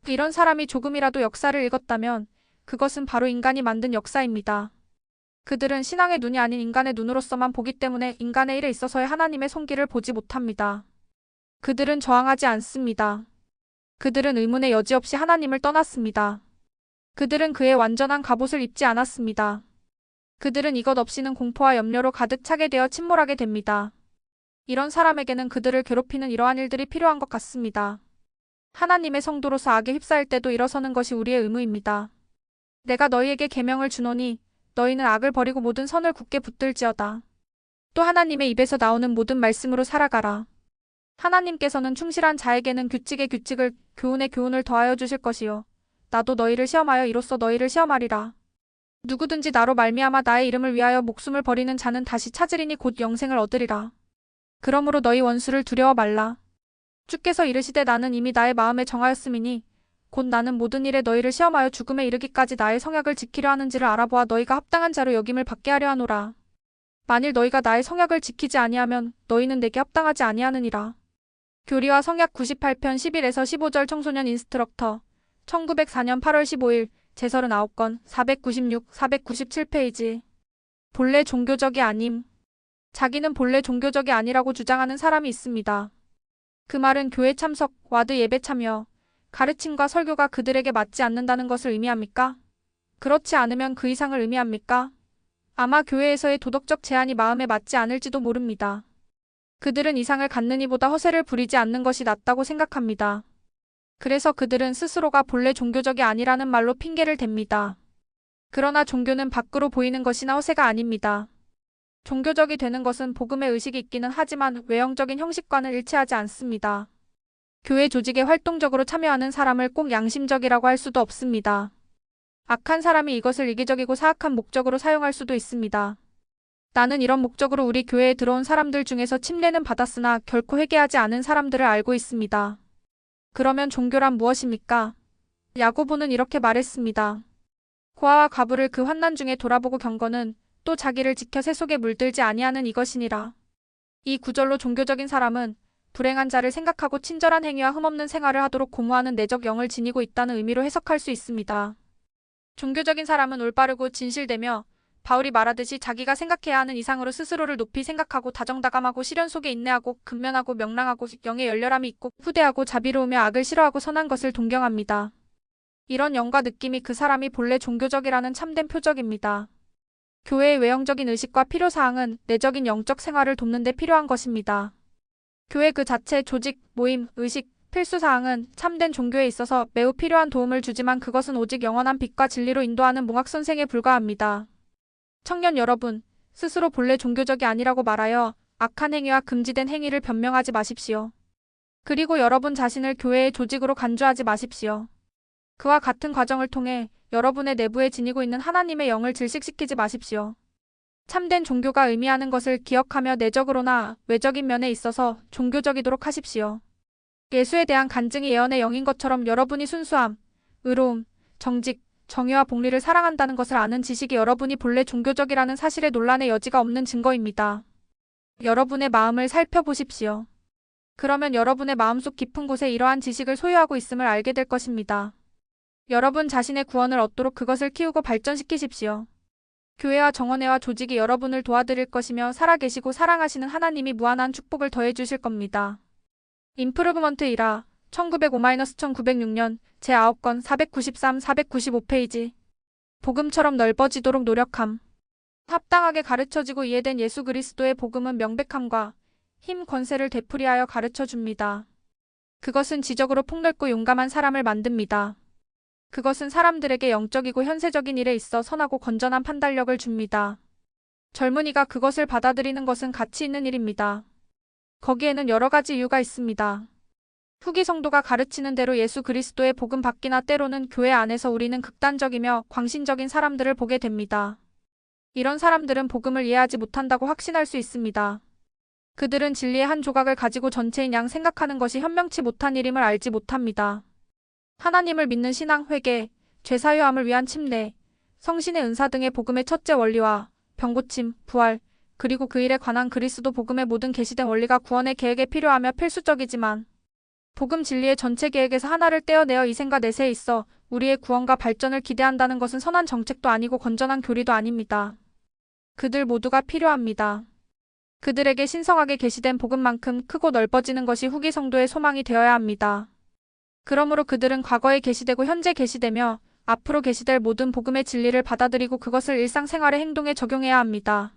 [SPEAKER 1] 이런 사람이 조금이라도 역사를 읽었다면 그것은 바로 인간이 만든 역사입니다. 그들은 신앙의 눈이 아닌 인간의 눈으로서만 보기 때문에 인간의 일에 있어서의 하나님의 손길을 보지 못합니다. 그들은 저항하지 않습니다. 그들은 의문의 여지 없이 하나님을 떠났습니다. 그들은 그의 완전한 갑옷을 입지 않았습니다. 그들은 이것 없이는 공포와 염려로 가득 차게 되어 침몰하게 됩니다. 이런 사람에게는 그들을 괴롭히는 이러한 일들이 필요한 것 같습니다. 하나님의 성도로서 악에 휩싸일 때도 일어서는 것이 우리의 의무입니다. 내가 너희에게 계명을 주노니 너희는 악을 버리고 모든 선을 굳게 붙들지어다. 또 하나님의 입에서 나오는 모든 말씀으로 살아가라. 하나님께서는 충실한 자에게는 규칙의 규칙을 교훈의 교훈을 더하여 주실 것이요 나도 너희를 시험하여 이로써 너희를 시험하리라. 누구든지 나로 말미암아 나의 이름을 위하여 목숨을 버리는 자는 다시 찾으리니 곧 영생을 얻으리라. 그러므로 너희 원수를 두려워 말라. 주께서 이르시되 나는 이미 나의 마음에 정하였음이니 곧 나는 모든 일에 너희를 시험하여 죽음에 이르기까지 나의 성약을 지키려 하는지를 알아보아 너희가 합당한 자로 여김을 받게 하려 하노라. 만일 너희가 나의 성약을 지키지 아니하면 너희는 내게 합당하지 아니하느니라. 교리와 성약 98편 11에서 15절 청소년 인스트럭터 1904년 8월 15일 제39건 496, 497페이지. 본래 종교적이 아님. 자기는 본래 종교적이 아니라고 주장하는 사람이 있습니다. 그 말은 교회 참석, 와드 예배 참여, 가르침과 설교가 그들에게 맞지 않는다는 것을 의미합니까? 그렇지 않으면 그 이상을 의미합니까? 아마 교회에서의 도덕적 제한이 마음에 맞지 않을지도 모릅니다. 그들은 이상을 갖는 이보다 허세를 부리지 않는 것이 낫다고 생각합니다. 그래서 그들은 스스로가 본래 종교적이 아니라는 말로 핑계를 댑니다. 그러나 종교는 밖으로 보이는 것이나 허세가 아닙니다. 종교적이 되는 것은 복음의 의식이 있기는 하지만 외형적인 형식과는 일치하지 않습니다. 교회 조직에 활동적으로 참여하는 사람을 꼭 양심적이라고 할 수도 없습니다. 악한 사람이 이것을 이기적이고 사악한 목적으로 사용할 수도 있습니다. 나는 이런 목적으로 우리 교회에 들어온 사람들 중에서 침례는 받았으나 결코 회개하지 않은 사람들을 알고 있습니다. 그러면 종교란 무엇입니까? 야고보는 이렇게 말했습니다. 고아와 과부를 그 환난 중에 돌아보고 경건은 또 자기를 지켜 새 속에 물들지 아니하는 이것이니라. 이 구절로 종교적인 사람은 불행한 자를 생각하고 친절한 행위와 흠없는 생활을 하도록 고무하는 내적 영을 지니고 있다는 의미로 해석할 수 있습니다. 종교적인 사람은 올바르고 진실되며 바울이 말하듯이 자기가 생각해야 하는 이상으로 스스로를 높이 생각하고 다정다감하고 시련 속에 인내하고 근면하고 명랑하고 영의 열렬함이 있고 후대하고 자비로우며 악을 싫어하고 선한 것을 동경합니다. 이런 영과 느낌이 그 사람이 본래 종교적이라는 참된 표적입니다. 교회의 외형적인 의식과 필요사항은 내적인 영적 생활을 돕는 데 필요한 것입니다. 교회 그 자체, 조직, 모임, 의식, 필수사항은 참된 종교에 있어서 매우 필요한 도움을 주지만 그것은 오직 영원한 빛과 진리로 인도하는 몽학선생에 불과합니다. 청년 여러분, 스스로 본래 종교적이 아니라고 말하여 악한 행위와 금지된 행위를 변명하지 마십시오. 그리고 여러분 자신을 교회의 조직으로 간주하지 마십시오. 그와 같은 과정을 통해 여러분의 내부에 지니고 있는 하나님의 영을 질식시키지 마십시오. 참된 종교가 의미하는 것을 기억하며 내적으로나 외적인 면에 있어서 종교적이도록 하십시오. 예수에 대한 간증이 예언의 영인 것처럼 여러분이 순수함, 의로움, 정직, 정의와 복리를 사랑한다는 것을 아는 지식이 여러분이 본래 종교적이라는 사실에 논란의 여지가 없는 증거입니다. 여러분의 마음을 살펴보십시오. 그러면 여러분의 마음속 깊은 곳에 이러한 지식을 소유하고 있음을 알게 될 것입니다. 여러분 자신의 구원을 얻도록 그것을 키우고 발전시키십시오. 교회와 정원회와 조직이 여러분을 도와드릴 것이며 살아계시고 사랑하시는 하나님이 무한한 축복을 더해주실 겁니다. 임프루브먼트 1화 1905-1906년 제9권 493-495페이지 복음처럼 넓어지도록 노력함. 합당하게 가르쳐지고 이해된 예수 그리스도의 복음은 명백함과 힘 권세를 되풀이하여 가르쳐줍니다. 그것은 지적으로 폭넓고 용감한 사람을 만듭니다. 그것은 사람들에게 영적이고 현세적인 일에 있어 선하고 건전한 판단력을 줍니다. 젊은이가 그것을 받아들이는 것은 가치 있는 일입니다. 거기에는 여러 가지 이유가 있습니다. 후기 성도가 가르치는 대로 예수 그리스도의 복음 밖이나 때로는 교회 안에서 우리는 극단적이며 광신적인 사람들을 보게 됩니다. 이런 사람들은 복음을 이해하지 못한다고 확신할 수 있습니다. 그들은 진리의 한 조각을 가지고 전체인 양 생각하는 것이 현명치 못한 일임을 알지 못합니다. 하나님을 믿는 신앙, 회개, 죄사유함을 위한 침례, 성신의 은사 등의 복음의 첫째 원리와 병고침, 부활, 그리고 그 일에 관한 그리스도 복음의 모든 계시된 원리가 구원의 계획에 필요하며 필수적이지만 복음 진리의 전체 계획에서 하나를 떼어내어 이생과 내세에 있어 우리의 구원과 발전을 기대한다는 것은 선한 정책도 아니고 건전한 교리도 아닙니다. 그들 모두가 필요합니다. 그들에게 신성하게 계시된 복음만큼 크고 넓어지는 것이 후기 성도의 소망이 되어야 합니다. 그러므로 그들은 과거에 계시되고 현재 계시되며 앞으로 계시될 모든 복음의 진리를 받아들이고 그것을 일상생활의 행동에 적용해야 합니다.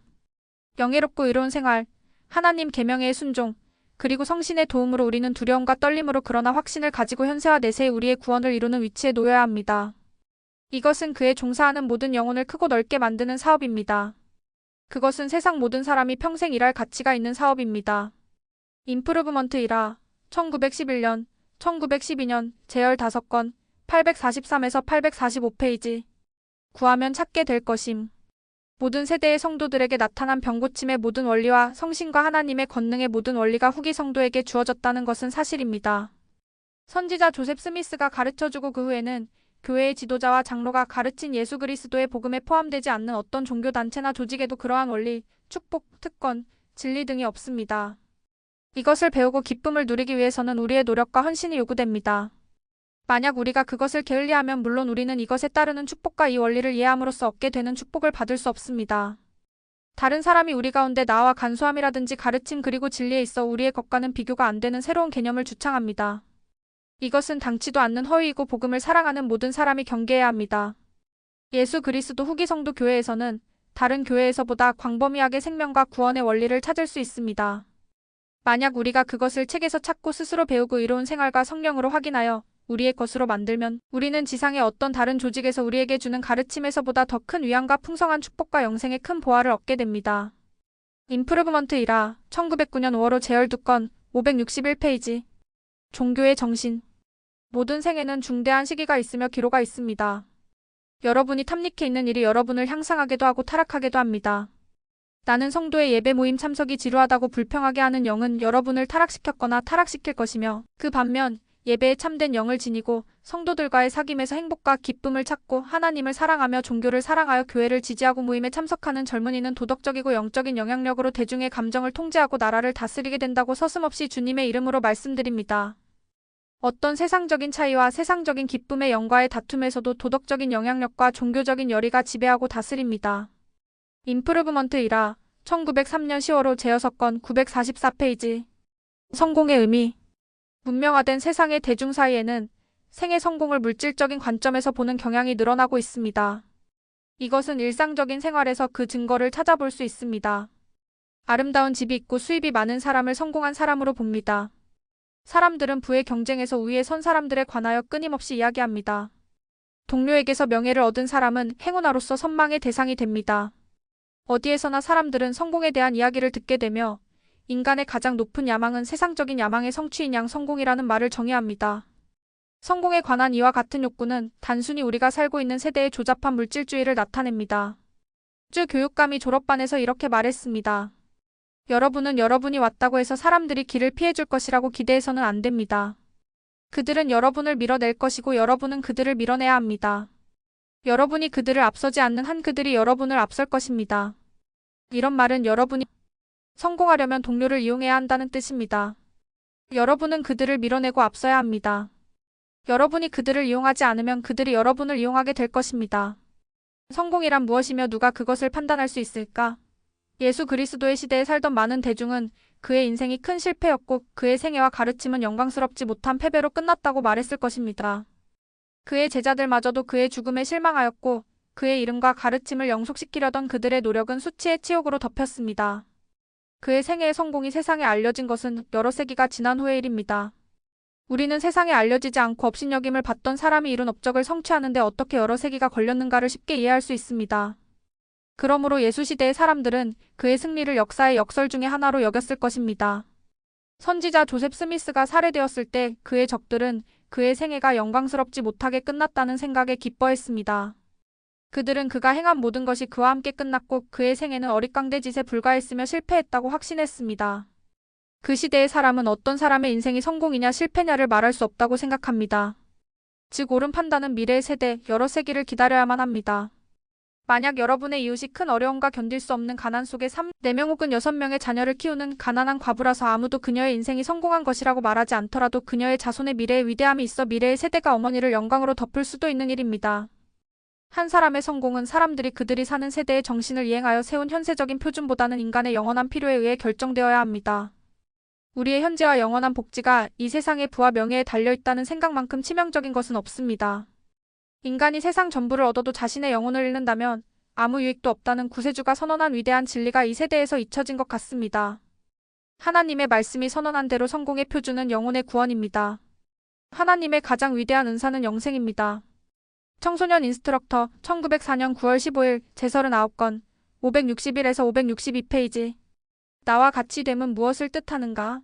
[SPEAKER 1] 영예롭고 의로운 생활, 하나님 계명의 순종, 그리고 성신의 도움으로 우리는 두려움과 떨림으로 그러나 확신을 가지고 현세와 내세에 우리의 구원을 이루는 위치에 놓여야 합니다. 이것은 그에 종사하는 모든 영혼을 크고 넓게 만드는 사업입니다. 그것은 세상 모든 사람이 평생 일할 가치가 있는 사업입니다. 임프루브먼트 1화 1911년 1912년 제15권 843에서 845페이지 구하면 찾게 될 것임. 모든 세대의 성도들에게 나타난 병고침의 모든 원리와 성신과 하나님의 권능의 모든 원리가 후기 성도에게 주어졌다는 것은 사실입니다. 선지자 조셉 스미스가 가르쳐주고 그 후에는 교회의 지도자와 장로가 가르친 예수 그리스도의 복음에 포함되지 않는 어떤 종교단체나 조직에도 그러한 원리, 축복, 특권, 진리 등이 없습니다. 이것을 배우고 기쁨을 누리기 위해서는 우리의 노력과 헌신이 요구됩니다. 만약 우리가 그것을 게을리하면 물론 우리는 이것에 따르는 축복과 이 원리를 이해함으로써 얻게 되는 축복을 받을 수 없습니다. 다른 사람이 우리 가운데 나와 간소함이라든지 가르침 그리고 진리에 있어 우리의 것과는 비교가 안 되는 새로운 개념을 주창합니다. 이것은 당치도 않는 허위이고 복음을 사랑하는 모든 사람이 경계해야 합니다. 예수 그리스도 후기 성도 교회에서는 다른 교회에서보다 광범위하게 생명과 구원의 원리를 찾을 수 있습니다. 만약 우리가 그것을 책에서 찾고 스스로 배우고 이로운 생활과 성령으로 확인하여 우리의 것으로 만들면 우리는 지상의 어떤 다른 조직에서 우리에게 주는 가르침에서보다 더 큰 위안과 풍성한 축복과 영생의 큰 보화를 얻게 됩니다. 임프루브먼트 1화 1909년 5월 5 제열 2건 561페이지 종교의 정신 모든 생에는 중대한 시기가 있으며 기로가 있습니다. 여러분이 탐닉해 있는 일이 여러분을 향상하게도 하고 타락하게도 합니다. 나는 성도의 예배 모임 참석이 지루하다고 불평하게 하는 영은 여러분을 타락시켰거나 타락시킬 것이며 그 반면 예배에 참된 영을 지니고 성도들과의 사귐에서 행복과 기쁨을 찾고 하나님을 사랑하며 종교를 사랑하여 교회를 지지하고 모임에 참석하는 젊은이는 도덕적이고 영적인 영향력으로 대중의 감정을 통제하고 나라를 다스리게 된다고 서슴없이 주님의 이름으로 말씀드립니다. 어떤 세상적인 차이와 세상적인 기쁨의 영과의 다툼에서도 도덕적인 영향력과 종교적인 열의가 지배하고 다스립니다. 임프루브먼트 1화 1903년 10월 5 제6건 944페이지 성공의 의미 문명화된 세상의 대중 사이에는 생의 성공을 물질적인 관점에서 보는 경향이 늘어나고 있습니다. 이것은 일상적인 생활에서 그 증거를 찾아볼 수 있습니다. 아름다운 집이 있고 수입이 많은 사람을 성공한 사람으로 봅니다. 사람들은 부의 경쟁에서 우위에 선 사람들에 관하여 끊임없이 이야기합니다. 동료에게서 명예를 얻은 사람은 행운아로서 선망의 대상이 됩니다. 어디에서나 사람들은 성공에 대한 이야기를 듣게 되며 인간의 가장 높은 야망은 세상적인 야망의 성취인 양 성공이라는 말을 정의합니다. 성공에 관한 이와 같은 욕구는 단순히 우리가 살고 있는 세대의 조잡한 물질주의를 나타냅니다. 주 교육감이 졸업반에서 이렇게 말했습니다. 여러분은 여러분이 왔다고 해서 사람들이 길을 피해줄 것이라고 기대해서는 안 됩니다. 그들은 여러분을 밀어낼 것이고 여러분은 그들을 밀어내야 합니다. 여러분이 그들을 앞서지 않는 한 그들이 여러분을 앞설 것입니다. 이런 말은 여러분이 성공하려면 동료를 이용해야 한다는 뜻입니다. 여러분은 그들을 밀어내고 앞서야 합니다. 여러분이 그들을 이용하지 않으면 그들이 여러분을 이용하게 될 것입니다. 성공이란 무엇이며 누가 그것을 판단할 수 있을까? 예수 그리스도의 시대에 살던 많은 대중은 그의 인생이 큰 실패였고 그의 생애와 가르침은 영광스럽지 못한 패배로 끝났다고 말했을 것입니다. 그의 제자들마저도 그의 죽음에 실망하였고 그의 이름과 가르침을 영속시키려던 그들의 노력은 수치의 치욕으로 덮였습니다. 그의 생애의 성공이 세상에 알려진 것은 여러 세기가 지난 후의 일입니다. 우리는 세상에 알려지지 않고 업신여김을 받던 사람이 이룬 업적을 성취하는데 어떻게 여러 세기가 걸렸는가를 쉽게 이해할 수 있습니다. 그러므로 예수시대의 사람들은 그의 승리를 역사의 역설 중의 하나로 여겼을 것입니다. 선지자 조셉 스미스가 살해되었을 때 그의 적들은 그의 생애가 영광스럽지 못하게 끝났다는 생각에 기뻐했습니다. 그들은 그가 행한 모든 것이 그와 함께 끝났고 그의 생애는 어릿광대 짓에 불과했으며 실패했다고 확신했습니다. 그 시대의 사람은 어떤 사람의 인생이 성공이냐 실패냐를 말할 수 없다고 생각합니다. 즉 옳은 판단은 미래의 세대, 여러 세기를 기다려야만 합니다. 만약 여러분의 이웃이 큰 어려움과 견딜 수 없는 가난 속에 4명 혹은 6명의 자녀를 키우는 가난한 과부라서 아무도 그녀의 인생이 성공한 것이라고 말하지 않더라도 그녀의 자손의 미래에 위대함이 있어 미래의 세대가 어머니를 영광으로 덮을 수도 있는 일입니다. 한 사람의 성공은 사람들이 그들이 사는 세대의 정신을 이행하여 세운 현세적인 표준보다는 인간의 영원한 필요에 의해 결정되어야 합니다. 우리의 현재와 영원한 복지가 이 세상의 부와 명예에 달려있다는 생각만큼 치명적인 것은 없습니다. 인간이 세상 전부를 얻어도 자신의 영혼을 잃는다면 아무 유익도 없다는 구세주가 선언한 위대한 진리가 이 세대에서 잊혀진 것 같습니다. 하나님의 말씀이 선언한 대로 성공의 표준은 영혼의 구원입니다. 하나님의 가장 위대한 은사는 영생입니다. 청소년 인스트럭터 1904년 9월 15일 제39건 561에서 562페이지 나와 같이 됨은 무엇을 뜻하는가?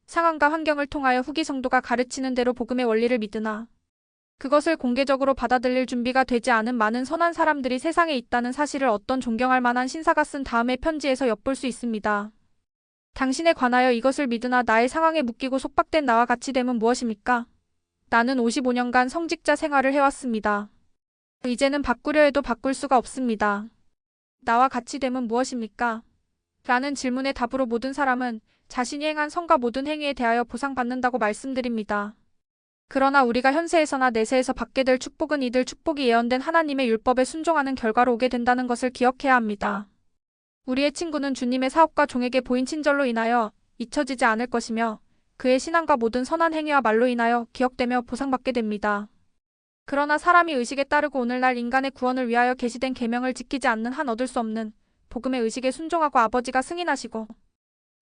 [SPEAKER 1] 상황과 환경을 통하여 후기 성도가 가르치는 대로 복음의 원리를 믿으나 그것을 공개적으로 받아들일 준비가 되지 않은 많은 선한 사람들이 세상에 있다는 사실을 어떤 존경할 만한 신사가 쓴 다음의 편지에서 엿볼 수 있습니다. 당신에 관하여 이것을 믿으나 나의 상황에 묶이고 속박된 나와 같이 됨은 무엇입니까? 나는 55년간 성직자 생활을 해왔습니다. 이제는 바꾸려 해도 바꿀 수가 없습니다. 나와 같이 됨은 무엇입니까? 라는 질문의 답으로 모든 사람은 자신이 행한 선과 모든 행위에 대하여 보상받는다고 말씀드립니다. 그러나 우리가 현세에서나 내세에서 받게 될 축복은 이들 축복이 예언된 하나님의 율법에 순종하는 결과로 오게 된다는 것을 기억해야 합니다. 우리의 친구는 주님의 사업과 종에게 보인 친절로 인하여 잊혀지지 않을 것이며 그의 신앙과 모든 선한 행위와 말로 인하여 기억되며 보상받게 됩니다. 그러나 사람이 의식에 따르고 오늘날 인간의 구원을 위하여 계시된 계명을 지키지 않는 한 얻을 수 없는 복음의 의식에 순종하고 아버지가 승인하시고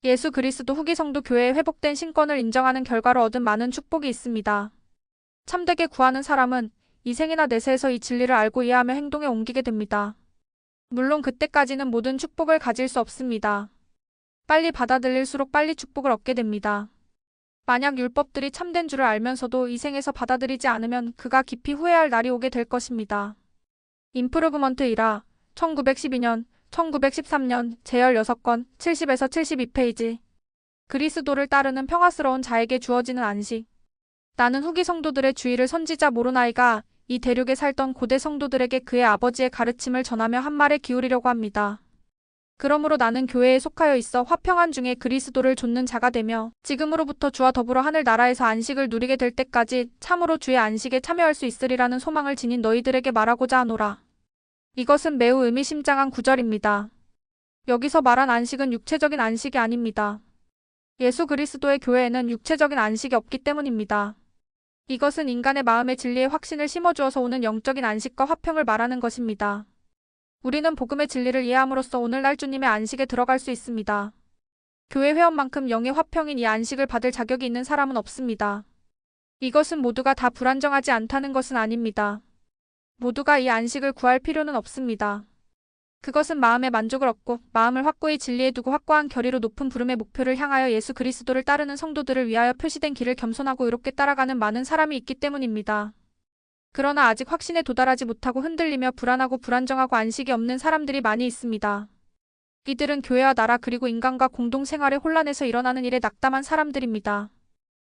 [SPEAKER 1] 예수 그리스도 후기 성도 교회의 회복된 신권을 인정하는 결과로 얻은 많은 축복이 있습니다. 참되게 구하는 사람은 이 생이나 내세에서 이 진리를 알고 이해하며 행동에 옮기게 됩니다. 물론 그때까지는 모든 축복을 가질 수 없습니다. 빨리 받아들일수록 빨리 축복을 얻게 됩니다. 만약 율법들이 참된 줄을 알면서도 이 생에서 받아들이지 않으면 그가 깊이 후회할 날이 오게 될 것입니다. 임프루브먼트 1화 1912년, 1913년 제16권 70에서 72페이지 그리스도를 따르는 평화스러운 자에게 주어지는 안식. 나는 후기 성도들의 주의를 선지자 모로나이가 이 대륙에 살던 고대 성도들에게 그의 아버지의 가르침을 전하며 한 말에 기울이려고 합니다. 그러므로 나는 교회에 속하여 있어 화평한 중에 그리스도를 좇는 자가 되며 지금으로부터 주와 더불어 하늘나라에서 안식을 누리게 될 때까지 참으로 주의 안식에 참여할 수 있으리라는 소망을 지닌 너희들에게 말하고자 하노라. 이것은 매우 의미심장한 구절입니다. 여기서 말한 안식은 육체적인 안식이 아닙니다. 예수 그리스도의 교회에는 육체적인 안식이 없기 때문입니다. 이것은 인간의 마음의 진리의 확신을 심어주어서 오는 영적인 안식과 화평을 말하는 것입니다. 우리는 복음의 진리를 이해함으로써 오늘날 주님의 안식에 들어갈 수 있습니다. 교회 회원만큼 영의 화평인 이 안식을 받을 자격이 있는 사람은 없습니다. 이것은 모두가 다 불안정하지 않다는 것은 아닙니다. 모두가 이 안식을 구할 필요는 없습니다. 그것은 마음의 만족을 얻고 마음을 확고히 진리에 두고 확고한 결의로 높은 부름의 목표를 향하여 예수 그리스도를 따르는 성도들을 위하여 표시된 길을 겸손하고 의롭게 따라가는 많은 사람이 있기 때문입니다. 그러나 아직 확신에 도달하지 못하고 흔들리며 불안하고 불안정하고 안식이 없는 사람들이 많이 있습니다. 이들은 교회와 나라 그리고 인간과 공동생활의 혼란에서 일어나는 일에 낙담한 사람들입니다.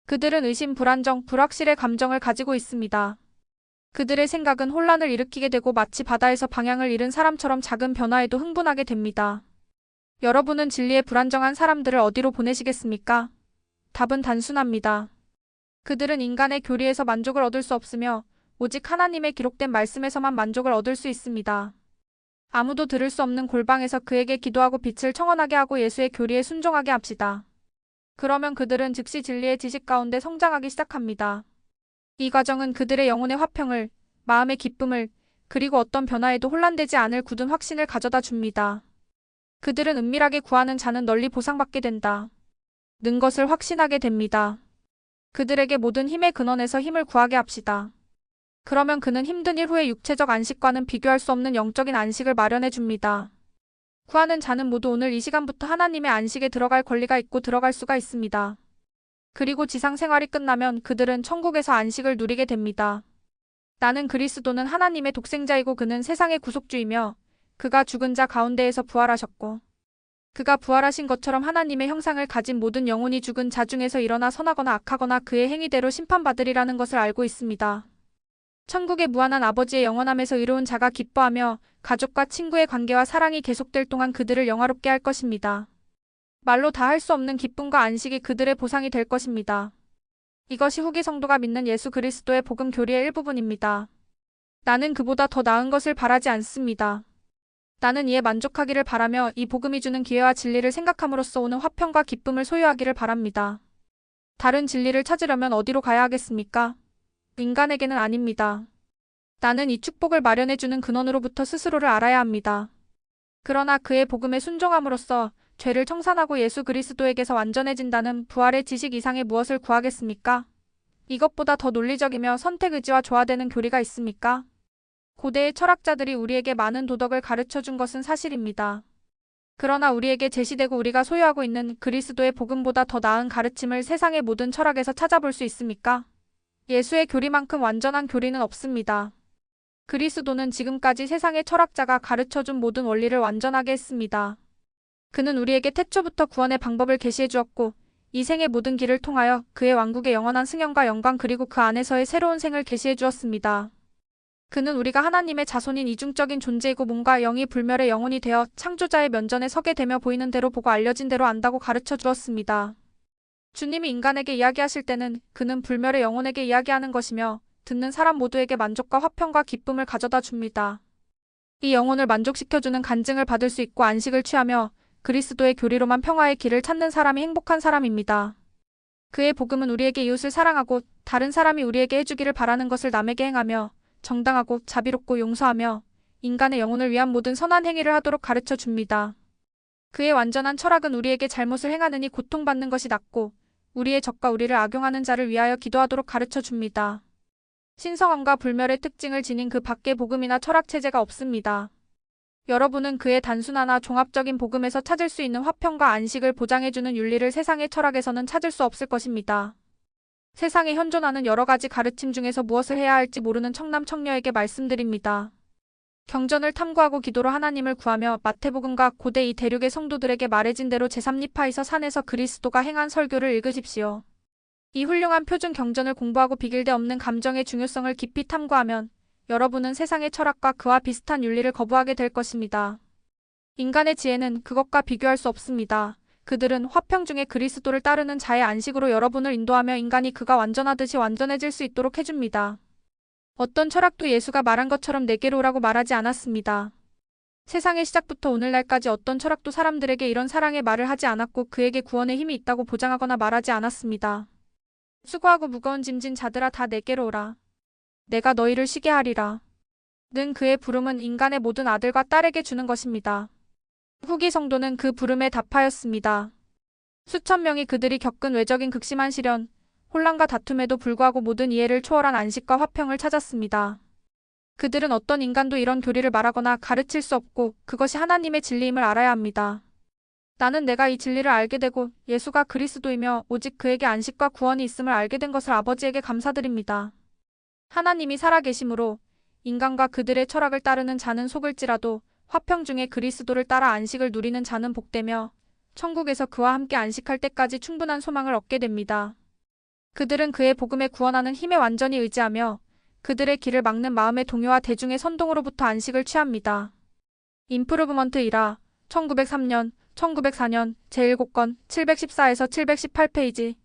[SPEAKER 1] 그들은 의심, 불안정, 불확실의 감정을 가지고 있습니다. 그들의 생각은 혼란을 일으키게 되고 마치 바다에서 방향을 잃은 사람처럼 작은 변화에도 흥분하게 됩니다. 여러분은 진리에 불안정한 사람들을 어디로 보내시겠습니까? 답은 단순합니다. 그들은 인간의 교리에서 만족을 얻을 수 없으며 오직 하나님의 기록된 말씀에서만 만족을 얻을 수 있습니다. 아무도 들을 수 없는 골방에서 그에게 기도하고 빛을 청원하게 하고 예수의 교리에 순종하게 합시다. 그러면 그들은 즉시 진리의 지식 가운데 성장하기 시작합니다. 이 과정은 그들의 영혼의 화평을, 마음의 기쁨을, 그리고 어떤 변화에도 혼란되지 않을 굳은 확신을 가져다 줍니다. 그들은 은밀하게 구하는 자는 널리 보상받게 된다. 는 것을 확신하게 됩니다. 그들에게 모든 힘의 근원에서 힘을 구하게 합시다. 그러면 그는 힘든 일 후의 육체적 안식과는 비교할 수 없는 영적인 안식을 마련해 줍니다. 구하는 자는 모두 오늘 이 시간부터 하나님의 안식에 들어갈 권리가 있고 들어갈 수가 있습니다. 그리고 지상 생활이 끝나면 그들은 천국에서 안식을 누리게 됩니다. 나는 그리스도는 하나님의 독생자이고 그는 세상의 구속주이며 그가 죽은 자 가운데에서 부활하셨고 그가 부활하신 것처럼 하나님의 형상을 가진 모든 영혼이 죽은 자 중에서 일어나 선하거나 악하거나 그의 행위대로 심판받으리라는 것을 알고 있습니다. 천국의 무한한 아버지의 영원함에서 의로운 자가 기뻐하며 가족과 친구의 관계와 사랑이 계속될 동안 그들을 영화롭게 할 것입니다. 말로 다 할 수 없는 기쁨과 안식이 그들의 보상이 될 것입니다. 이것이 후기 성도가 믿는 예수 그리스도의 복음 교리의 일부분입니다. 나는 그보다 더 나은 것을 바라지 않습니다. 나는 이에 만족하기를 바라며 이 복음이 주는 기회와 진리를 생각함으로써 오는 화평과 기쁨을 소유하기를 바랍니다. 다른 진리를 찾으려면 어디로 가야 하겠습니까? 인간에게는 아닙니다. 나는 이 축복을 마련해주는 근원으로부터 스스로를 알아야 합니다. 그러나 그의 복음에 순종함으로써 죄를 청산하고 예수 그리스도에게서 완전해진다는 부활의 지식 이상의 무엇을 구하겠습니까? 이것보다 더 논리적이며 선택의지와 조화되는 교리가 있습니까? 고대의 철학자들이 우리에게 많은 도덕을 가르쳐준 것은 사실입니다. 그러나 우리에게 제시되고 우리가 소유하고 있는 그리스도의 복음보다 더 나은 가르침을 세상의 모든 철학에서 찾아볼 수 있습니까? 예수의 교리만큼 완전한 교리는 없습니다. 그리스도는 지금까지 세상의 철학자가 가르쳐준 모든 원리를 완전하게 했습니다. 그는 우리에게 태초부터 구원의 방법을 계시해 주었고 이 생의 모든 길을 통하여 그의 왕국의 영원한 승연과 영광 그리고 그 안에서의 새로운 생을 계시해 주었습니다. 그는 우리가 하나님의 자손인 이중적인 존재이고 몸과 영이 불멸의 영혼이 되어 창조자의 면전에 서게 되며 보이는 대로 보고 알려진 대로 안다고 가르쳐 주었습니다. 주님이 인간에게 이야기하실 때는 그는 불멸의 영혼에게 이야기하는 것이며 듣는 사람 모두에게 만족과 화평과 기쁨을 가져다 줍니다. 이 영혼을 만족시켜주는 간증을 받을 수 있고 안식을 취하며 그리스도의 교리로만 평화의 길을 찾는 사람이 행복한 사람입니다. 그의 복음은 우리에게 이웃을 사랑하고 다른 사람이 우리에게 해주기를 바라는 것을 남에게 행하며 정당하고 자비롭고 용서하며 인간의 영혼을 위한 모든 선한 행위를 하도록 가르쳐 줍니다. 그의 완전한 철학은 우리에게 잘못을 행하느니 고통받는 것이 낫고 우리의 적과 우리를 악용하는 자를 위하여 기도하도록 가르쳐 줍니다. 신성함과 불멸의 특징을 지닌 그 밖의 복음이나 철학체제가 없습니다. 여러분은 그의 단순하나 종합적인 복음에서 찾을 수 있는 화평과 안식을 보장해주는 윤리를 세상의 철학에서는 찾을 수 없을 것입니다. 세상에 현존하는 여러 가지 가르침 중에서 무엇을 해야 할지 모르는 청남 청녀에게 말씀드립니다. 경전을 탐구하고 기도로 하나님을 구하며 마태복음과 고대 이 대륙의 성도들에게 말해진 대로 제3니파이서 산에서 그리스도가 행한 설교를 읽으십시오. 이 훌륭한 표준 경전을 공부하고 비길데 없는 감정의 중요성을 깊이 탐구하면 여러분은 세상의 철학과 그와 비슷한 윤리를 거부하게 될 것입니다. 인간의 지혜는 그것과 비교할 수 없습니다. 그들은 화평 중에 그리스도를 따르는 자의 안식으로 여러분을 인도하며 인간이 그가 완전하듯이 완전해질 수 있도록 해줍니다. 어떤 철학도 예수가 말한 것처럼 내게로 오라고 말하지 않았습니다. 세상의 시작부터 오늘날까지 어떤 철학도 사람들에게 이런 사랑의 말을 하지 않았고 그에게 구원의 힘이 있다고 보장하거나 말하지 않았습니다. 수고하고 무거운 짐진 자들아 다 내게로 오라. 내가 너희를 쉬게 하리라. 는 그의 부름은 인간의 모든 아들과 딸에게 주는 것입니다. 후기 성도는 그 부름에 답하였습니다. 수천 명이 그들이 겪은 외적인 극심한 시련, 혼란과 다툼에도 불구하고 모든 이해를 초월한 안식과 화평을 찾았습니다. 그들은 어떤 인간도 이런 교리를 말하거나 가르칠 수 없고 그것이 하나님의 진리임을 알아야 합니다. 나는 내가 이 진리를 알게 되고 예수가 그리스도이며 오직 그에게 안식과 구원이 있음을 알게 된 것을 아버지에게 감사드립니다. 하나님이 살아계심으로 인간과 그들의 철학을 따르는 자는 속을지라도 화평 중에 그리스도를 따라 안식을 누리는 자는 복되며 천국에서 그와 함께 안식할 때까지 충분한 소망을 얻게 됩니다. 그들은 그의 복음에 구원하는 힘에 완전히 의지하며 그들의 길을 막는 마음의 동요와 대중의 선동으로부터 안식을 취합니다. 임프루브먼트 1화 1903년, 1904년 제7권 714에서 718페이지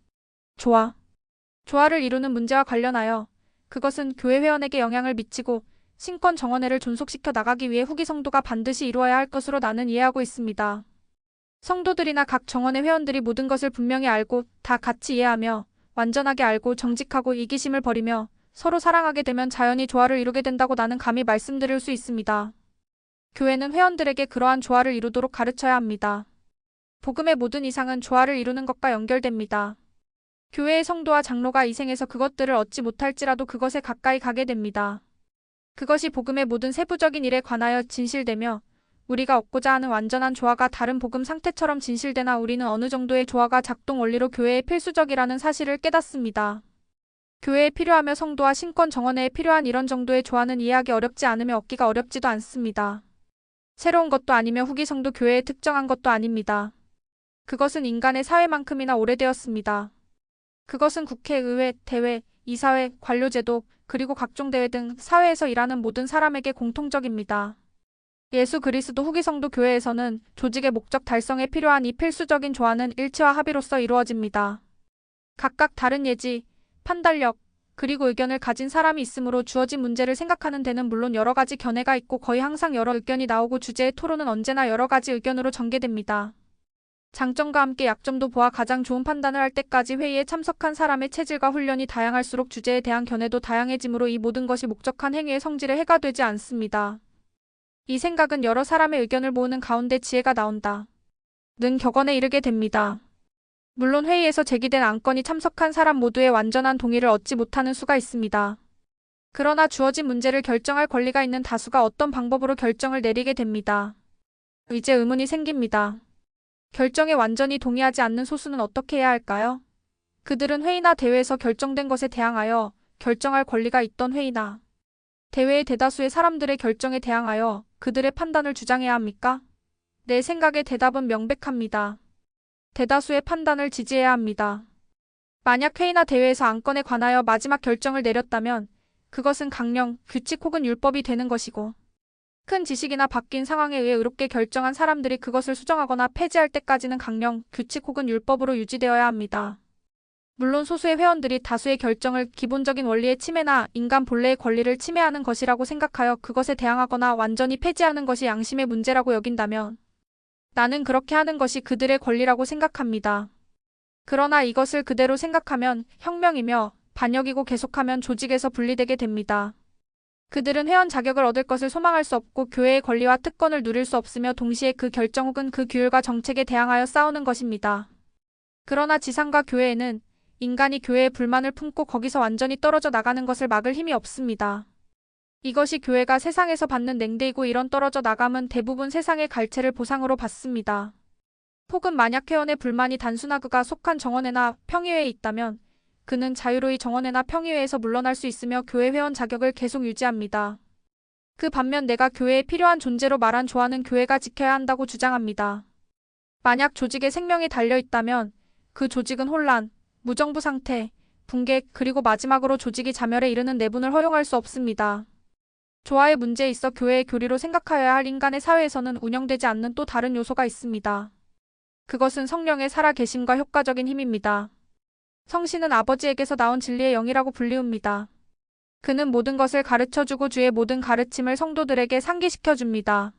[SPEAKER 1] 조화를 이루는 문제와 관련하여 그것은 교회 회원에게 영향을 미치고 신권 정원회를 존속시켜 나가기 위해 후기 성도가 반드시 이루어야 할 것으로 나는 이해하고 있습니다. 성도들이나 각 정원회 회원들이 모든 것을 분명히 알고 다 같이 이해하며 완전하게 알고 정직하고 이기심을 버리며 서로 사랑하게 되면 자연히 조화를 이루게 된다고 나는 감히 말씀드릴 수 있습니다. 교회는 회원들에게 그러한 조화를 이루도록 가르쳐야 합니다. 복음의 모든 이상은 조화를 이루는 것과 연결됩니다. 교회의 성도와 장로가 이생에서 그것들을 얻지 못할지라도 그것에 가까이 가게 됩니다. 그것이 복음의 모든 세부적인 일에 관하여 진실되며 우리가 얻고자 하는 완전한 조화가 다른 복음 상태처럼 진실되나 우리는 어느 정도의 조화가 작동 원리로 교회에 필수적이라는 사실을 깨닫습니다. 교회에 필요하며 성도와 신권 정원회에 필요한 이런 정도의 조화는 이해하기 어렵지 않으며 얻기가 어렵지도 않습니다. 새로운 것도 아니며 후기 성도 교회에 특정한 것도 아닙니다. 그것은 인간의 사회만큼이나 오래되었습니다. 그것은 국회, 의회, 대회, 이사회, 관료제도, 그리고 각종 대회 등 사회에서 일하는 모든 사람에게 공통적입니다. 예수 그리스도 후기 성도 교회에서는 조직의 목적 달성에 필요한 이 필수적인 조화는 일치와 합의로서 이루어집니다. 각각 다른 예지, 판단력, 그리고 의견을 가진 사람이 있으므로 주어진 문제를 생각하는 데는 물론 여러 가지 견해가 있고 거의 항상 여러 의견이 나오고 주제의 토론은 언제나 여러 가지 의견으로 전개됩니다. 장점과 함께 약점도 보아 가장 좋은 판단을 할 때까지 회의에 참석한 사람의 체질과 훈련이 다양할수록 주제에 대한 견해도 다양해지므로 이 모든 것이 목적한 행위의 성질에 해가 되지 않습니다. 이 생각은 여러 사람의 의견을 모으는 가운데 지혜가 나온다. 는 격언에 이르게 됩니다. 물론 회의에서 제기된 안건이 참석한 사람 모두의 완전한 동의를 얻지 못하는 수가 있습니다. 그러나 주어진 문제를 결정할 권리가 있는 다수가 어떤 방법으로 결정을 내리게 됩니다. 이제 의문이 생깁니다. 결정에 완전히 동의하지 않는 소수는 어떻게 해야 할까요? 그들은 회의나 대회에서 결정된 것에 대항하여 결정할 권리가 있던 회의나 대회의 대다수의 사람들의 결정에 대항하여 그들의 판단을 주장해야 합니까? 내 생각의 대답은 명백합니다. 대다수의 판단을 지지해야 합니다. 만약 회의나 대회에서 안건에 관하여 마지막 결정을 내렸다면 그것은 강령, 규칙 혹은 율법이 되는 것이고 큰 지식이나 바뀐 상황에 의해 의롭게 결정한 사람들이 그것을 수정하거나 폐지할 때까지는 강령, 규칙 혹은 율법으로 유지되어야 합니다. 물론 소수의 회원들이 다수의 결정을 기본적인 원리의 침해나 인간 본래의 권리를 침해하는 것이라고 생각하여 그것에 대항하거나 완전히 폐지하는 것이 양심의 문제라고 여긴다면 나는 그렇게 하는 것이 그들의 권리라고 생각합니다. 그러나 이것을 그대로 생각하면 혁명이며 반역이고 계속하면 조직에서 분리되게 됩니다. 그들은 회원 자격을 얻을 것을 소망할 수 없고 교회의 권리와 특권을 누릴 수 없으며 동시에 그 결정 혹은 그 규율과 정책에 대항하여 싸우는 것입니다. 그러나 지상과 교회에는 인간이 교회에 불만을 품고 거기서 완전히 떨어져 나가는 것을 막을 힘이 없습니다. 이것이 교회가 세상에서 받는 냉대이고 이런 떨어져 나감은 대부분 세상의 갈채를 보상으로 받습니다. 혹은 만약 회원의 불만이 단순하 그가 속한 정원회나 평의회에 있다면 그는 자유로이 정원회나 평의회에서 물러날 수 있으며 교회 회원 자격을 계속 유지합니다. 그 반면 내가 교회에 필요한 존재로 말한 조화는 교회가 지켜야 한다고 주장합니다. 만약 조직에 생명이 달려 있다면 그 조직은 혼란, 무정부 상태, 붕괴, 그리고 마지막으로 조직이 자멸에 이르는 내분을 허용할 수 없습니다. 조화의 문제에 있어 교회의 교리로 생각하여야 할 인간의 사회에서는 운영되지 않는 또 다른 요소가 있습니다. 그것은 성령의 살아계심과 효과적인 힘입니다. 성신은 아버지에게서 나온 진리의 영이라고 불리웁니다. 그는 모든 것을 가르쳐주고 주의 모든 가르침을 성도들에게 상기시켜줍니다.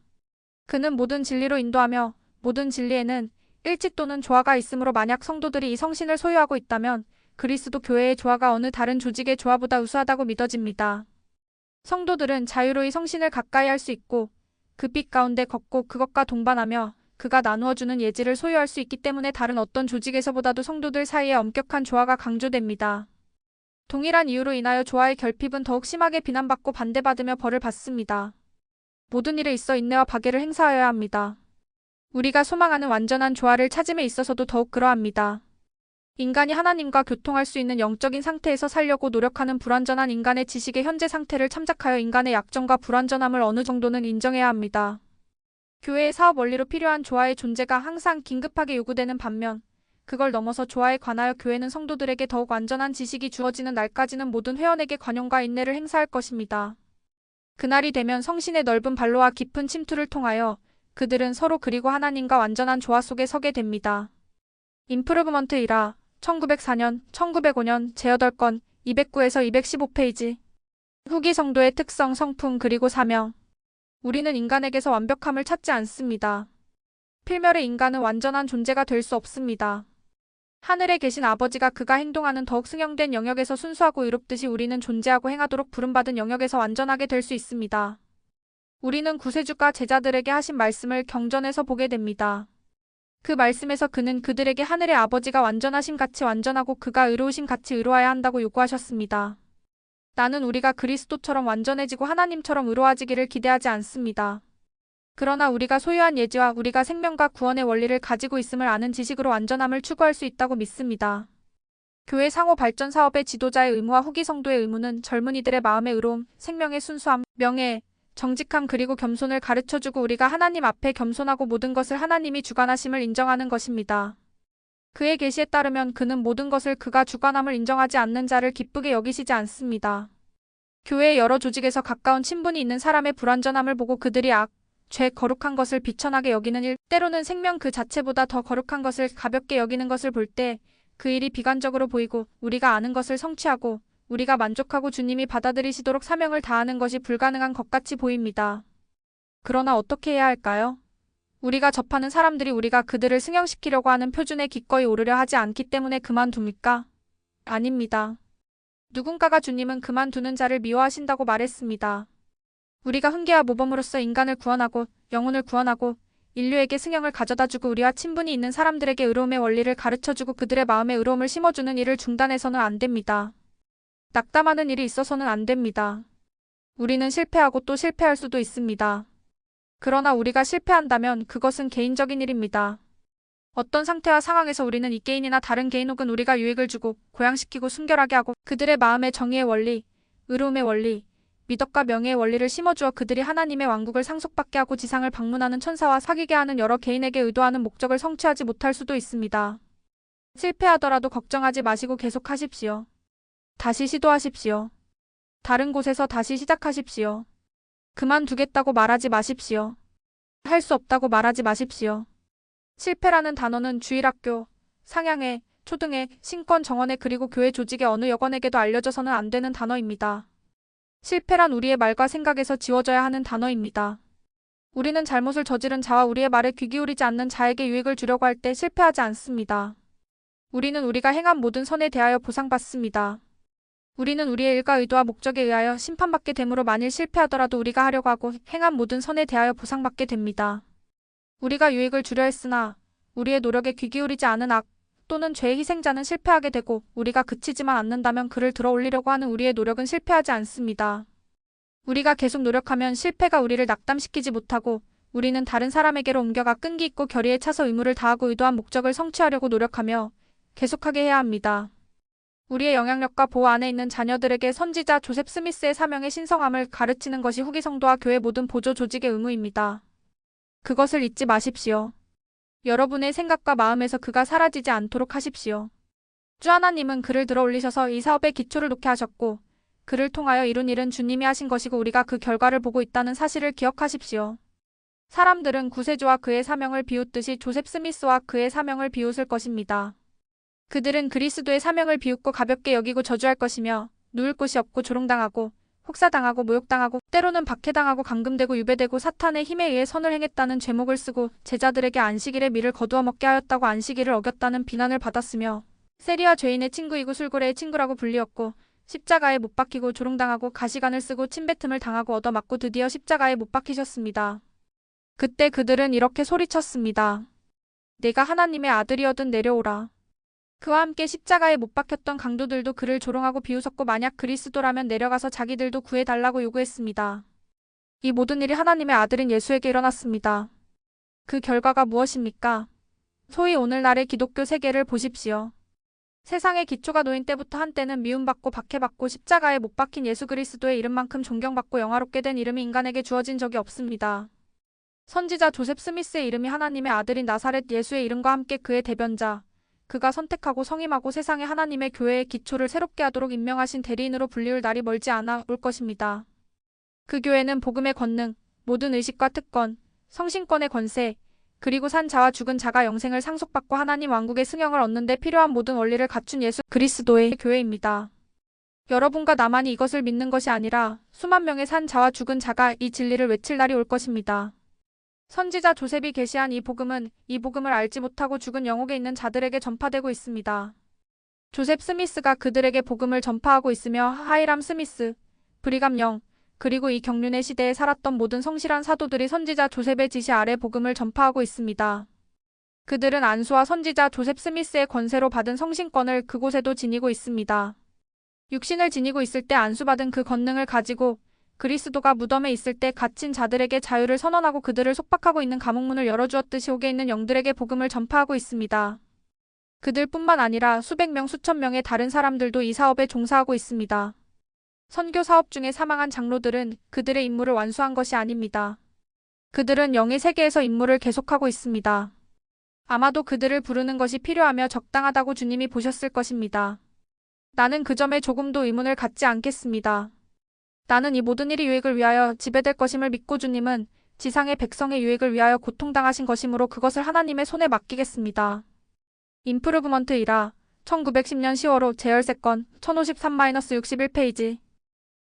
[SPEAKER 1] 그는 모든 진리로 인도하며 모든 진리에는 일치 또는 조화가 있으므로 만약 성도들이 이 성신을 소유하고 있다면 그리스도 교회의 조화가 어느 다른 조직의 조화보다 우수하다고 믿어집니다. 성도들은 자유로이 성신을 가까이 할 수 있고 그 빛 가운데 걷고 그것과 동반하며 그가 나누어주는 예지를 소유할 수 있기 때문에 다른 어떤 조직에서보다도 성도들 사이에 엄격한 조화가 강조됩니다. 동일한 이유로 인하여 조화의 결핍은 더욱 심하게 비난받고 반대받으며 벌을 받습니다. 모든 일에 있어 인내와 박애를 행사하여야 합니다. 우리가 소망하는 완전한 조화를 찾음에 있어서도 더욱 그러합니다. 인간이 하나님과 교통할 수 있는 영적인 상태에서 살려고 노력하는 불완전한 인간의 지식의 현재 상태를 참작하여 인간의 약점과 불완전함을 어느 정도는 인정해야 합니다. 교회의 사업 원리로 필요한 조화의 존재가 항상 긴급하게 요구되는 반면 그걸 넘어서 조화에 관하여 교회는 성도들에게 더욱 완전한 지식이 주어지는 날까지는 모든 회원에게 관용과 인내를 행사할 것입니다. 그날이 되면 성신의 넓은 발로와 깊은 침투를 통하여 그들은 서로 그리고 하나님과 완전한 조화 속에 서게 됩니다. 임프루브먼트 1화 1904년, 1905년 제8권 209에서 215페이지 후기 성도의 특성, 성품 그리고 사명. 우리는 인간에게서 완벽함을 찾지 않습니다. 필멸의 인간은 완전한 존재가 될 수 없습니다. 하늘에 계신 아버지가 그가 행동하는 더욱 승형된 영역에서 순수하고 의롭듯이 우리는 존재하고 행하도록 부름받은 영역에서 완전하게 될 수 있습니다. 우리는 구세주가 제자들에게 하신 말씀을 경전에서 보게 됩니다. 그 말씀에서 그는 그들에게 하늘의 아버지가 완전하심 같이 완전하고 그가 의로우심 같이 의로워야 한다고 요구하셨습니다. 나는 우리가 그리스도처럼 완전해지고 하나님처럼 의로워지기를 기대하지 않습니다. 그러나 우리가 소유한 예지와 우리가 생명과 구원의 원리를 가지고 있음을 아는 지식으로 완전함을 추구할 수 있다고 믿습니다. 교회 상호 발전 사업의 지도자의 의무와 후기 성도의 의무는 젊은이들의 마음의 의로움, 생명의 순수함, 명예, 정직함 그리고 겸손을 가르쳐주고 우리가 하나님 앞에 겸손하고 모든 것을 하나님이 주관하심을 인정하는 것입니다. 그의 계시에 따르면 그는 모든 것을 그가 주관함을 인정하지 않는 자를 기쁘게 여기시지 않습니다. 교회의 여러 조직에서 가까운 친분이 있는 사람의 불완전함을 보고 그들이 악, 죄, 거룩한 것을 비천하게 여기는 일, 때로는 생명 그 자체보다 더 거룩한 것을 가볍게 여기는 것을 볼 때 그 일이 비관적으로 보이고 우리가 아는 것을 성취하고 우리가 만족하고 주님이 받아들이시도록 사명을 다하는 것이 불가능한 것 같이 보입니다. 그러나 어떻게 해야 할까요? 우리가 접하는 사람들이 우리가 그들을 승형시키려고 하는 표준에 기꺼이 오르려 하지 않기 때문에 그만둡니까? 아닙니다. 누군가가 주님은 그만두는 자를 미워하신다고 말했습니다. 우리가 훈계와 모범으로서 인간을 구원하고 영혼을 구원하고 인류에게 승형을 가져다주고 우리와 친분이 있는 사람들에게 의로움의 원리를 가르쳐주고 그들의 마음에 의로움을 심어주는 일을 중단해서는 안 됩니다. 낙담하는 일이 있어서는 안 됩니다. 우리는 실패하고 또 실패할 수도 있습니다. 그러나 우리가 실패한다면 그것은 개인적인 일입니다. 어떤 상태와 상황에서 우리는 이 개인이나 다른 개인 혹은 우리가 유익을 주고 고양시키고 순결하게 하고 그들의 마음에 정의의 원리, 의로움의 원리, 미덕과 명예의 원리를 심어주어 그들이 하나님의 왕국을 상속받게 하고 지상을 방문하는 천사와 사귀게 하는 여러 개인에게 의도하는 목적을 성취하지 못할 수도 있습니다. 실패하더라도 걱정하지 마시고 계속하십시오. 다시 시도하십시오. 다른 곳에서 다시 시작하십시오. 그만두겠다고 말하지 마십시오. 할 수 없다고 말하지 마십시오. 실패라는 단어는 주일학교, 상향회, 초등회, 신권 정원회 그리고 교회 조직의 어느 여건에게도 알려져서는 안 되는 단어입니다. 실패란 우리의 말과 생각에서 지워져야 하는 단어입니다. 우리는 잘못을 저지른 자와 우리의 말에 귀 기울이지 않는 자에게 유익을 주려고 할 때 실패하지 않습니다. 우리는 우리가 행한 모든 선에 대하여 보상받습니다. 우리는 우리의 일과 의도와 목적에 의하여 심판받게 되므로 만일 실패하더라도 우리가 하려고 하고 행한 모든 선에 대하여 보상받게 됩니다. 우리가 유익을 주려 했으나 우리의 노력에 귀 기울이지 않은 악 또는 죄의 희생자는 실패하게 되고 우리가 그치지만 않는다면 그를 들어 올리려고 하는 우리의 노력은 실패하지 않습니다. 우리가 계속 노력하면 실패가 우리를 낙담시키지 못하고 우리는 다른 사람에게로 옮겨가 끈기 있고 결의에 차서 의무를 다하고 의도한 목적을 성취하려고 노력하며 계속하게 해야 합니다. 우리의 영향력과 보호 안에 있는 자녀들에게 선지자 조셉 스미스의 사명의 신성함을 가르치는 것이 후기 성도와 교회 모든 보조 조직의 의무입니다. 그것을 잊지 마십시오. 여러분의 생각과 마음에서 그가 사라지지 않도록 하십시오. 주 하나님은 그를 들어 올리셔서 이 사업의 기초를 놓게 하셨고 그를 통하여 이룬 일은 주님이 하신 것이고 우리가 그 결과를 보고 있다는 사실을 기억하십시오. 사람들은 구세주와 그의 사명을 비웃듯이 조셉 스미스와 그의 사명을 비웃을 것입니다. 그들은 그리스도의 사명을 비웃고 가볍게 여기고 저주할 것이며 누울 곳이 없고 조롱당하고 혹사당하고 모욕당하고 때로는 박해당하고 감금되고 유배되고 사탄의 힘에 의해 선을 행했다는 죄목을 쓰고 제자들에게 안식일에 밀을 거두어 먹게 하였다고 안식일을 어겼다는 비난을 받았으며 세리와 죄인의 친구이고 술고래의 친구라고 불리었고 십자가에 못 박히고 조롱당하고 가시관을 쓰고 침뱉음을 당하고 얻어맞고 드디어 십자가에 못 박히셨습니다. 그때 그들은 이렇게 소리쳤습니다. 내가 하나님의 아들이어든 내려오라. 그와 함께 십자가에 못 박혔던 강도들도 그를 조롱하고 비웃었고 만약 그리스도라면 내려가서 자기들도 구해달라고 요구했습니다. 이 모든 일이 하나님의 아들인 예수에게 일어났습니다. 그 결과가 무엇입니까? 소위 오늘날의 기독교 세계를 보십시오. 세상의 기초가 놓인 때부터 한때는 미움받고 박해받고 십자가에 못 박힌 예수 그리스도의 이름만큼 존경받고 영화롭게 된 이름이 인간에게 주어진 적이 없습니다. 선지자 조셉 스미스의 이름이 하나님의 아들인 나사렛 예수의 이름과 함께 그의 대변자, 그가 선택하고 성임하고 세상에 하나님의 교회의 기초를 새롭게 하도록 임명하신 대리인으로 불리울 날이 멀지 않아 올 것입니다. 그 교회는 복음의 권능, 모든 의식과 특권, 성신권의 권세, 그리고 산 자와 죽은 자가 영생을 상속받고 하나님 왕국의 승형을 얻는 데 필요한 모든 원리를 갖춘 예수 그리스도의 교회입니다. 여러분과 나만이 이것을 믿는 것이 아니라 수만 명의 산 자와 죽은 자가 이 진리를 외칠 날이 올 것입니다. 선지자 조셉이 계시한 이 복음을 알지 못하고 죽은 영옥에 있는 자들에게 전파되고 있습니다. 조셉 스미스가 그들에게 복음을 전파하고 있으며 하이람 스미스, 브리감 영, 그리고 이 경륜의 시대에 살았던 모든 성실한 사도들이 선지자 조셉의 지시 아래 복음을 전파하고 있습니다. 그들은 안수와 선지자 조셉 스미스의 권세로 받은 성신권을 그곳에도 지니고 있습니다. 육신을 지니고 있을 때 안수받은 그 권능을 가지고 그리스도가 무덤에 있을 때 갇힌 자들에게 자유를 선언하고 그들을 속박하고 있는 감옥문을 열어주었듯이 옥에 있는 영들에게 복음을 전파하고 있습니다. 그들뿐만 아니라 수백 명 수천 명의 다른 사람들도 이 사업에 종사하고 있습니다. 선교 사업 중에 사망한 장로들은 그들의 임무를 완수한 것이 아닙니다. 그들은 영의 세계에서 임무를 계속하고 있습니다. 아마도 그들을 부르는 것이 필요하며 적당하다고 주님이 보셨을 것입니다. 나는 그 점에 조금도 의문을 갖지 않겠습니다. 나는 이 모든 일이 유익을 위하여 지배될 것임을 믿고 주님은 지상의 백성의 유익을 위하여 고통당하신 것이므로 그것을 하나님의 손에 맡기겠습니다. 임프루브먼트 1화 1910년 10월호 제열세건 1053-61페이지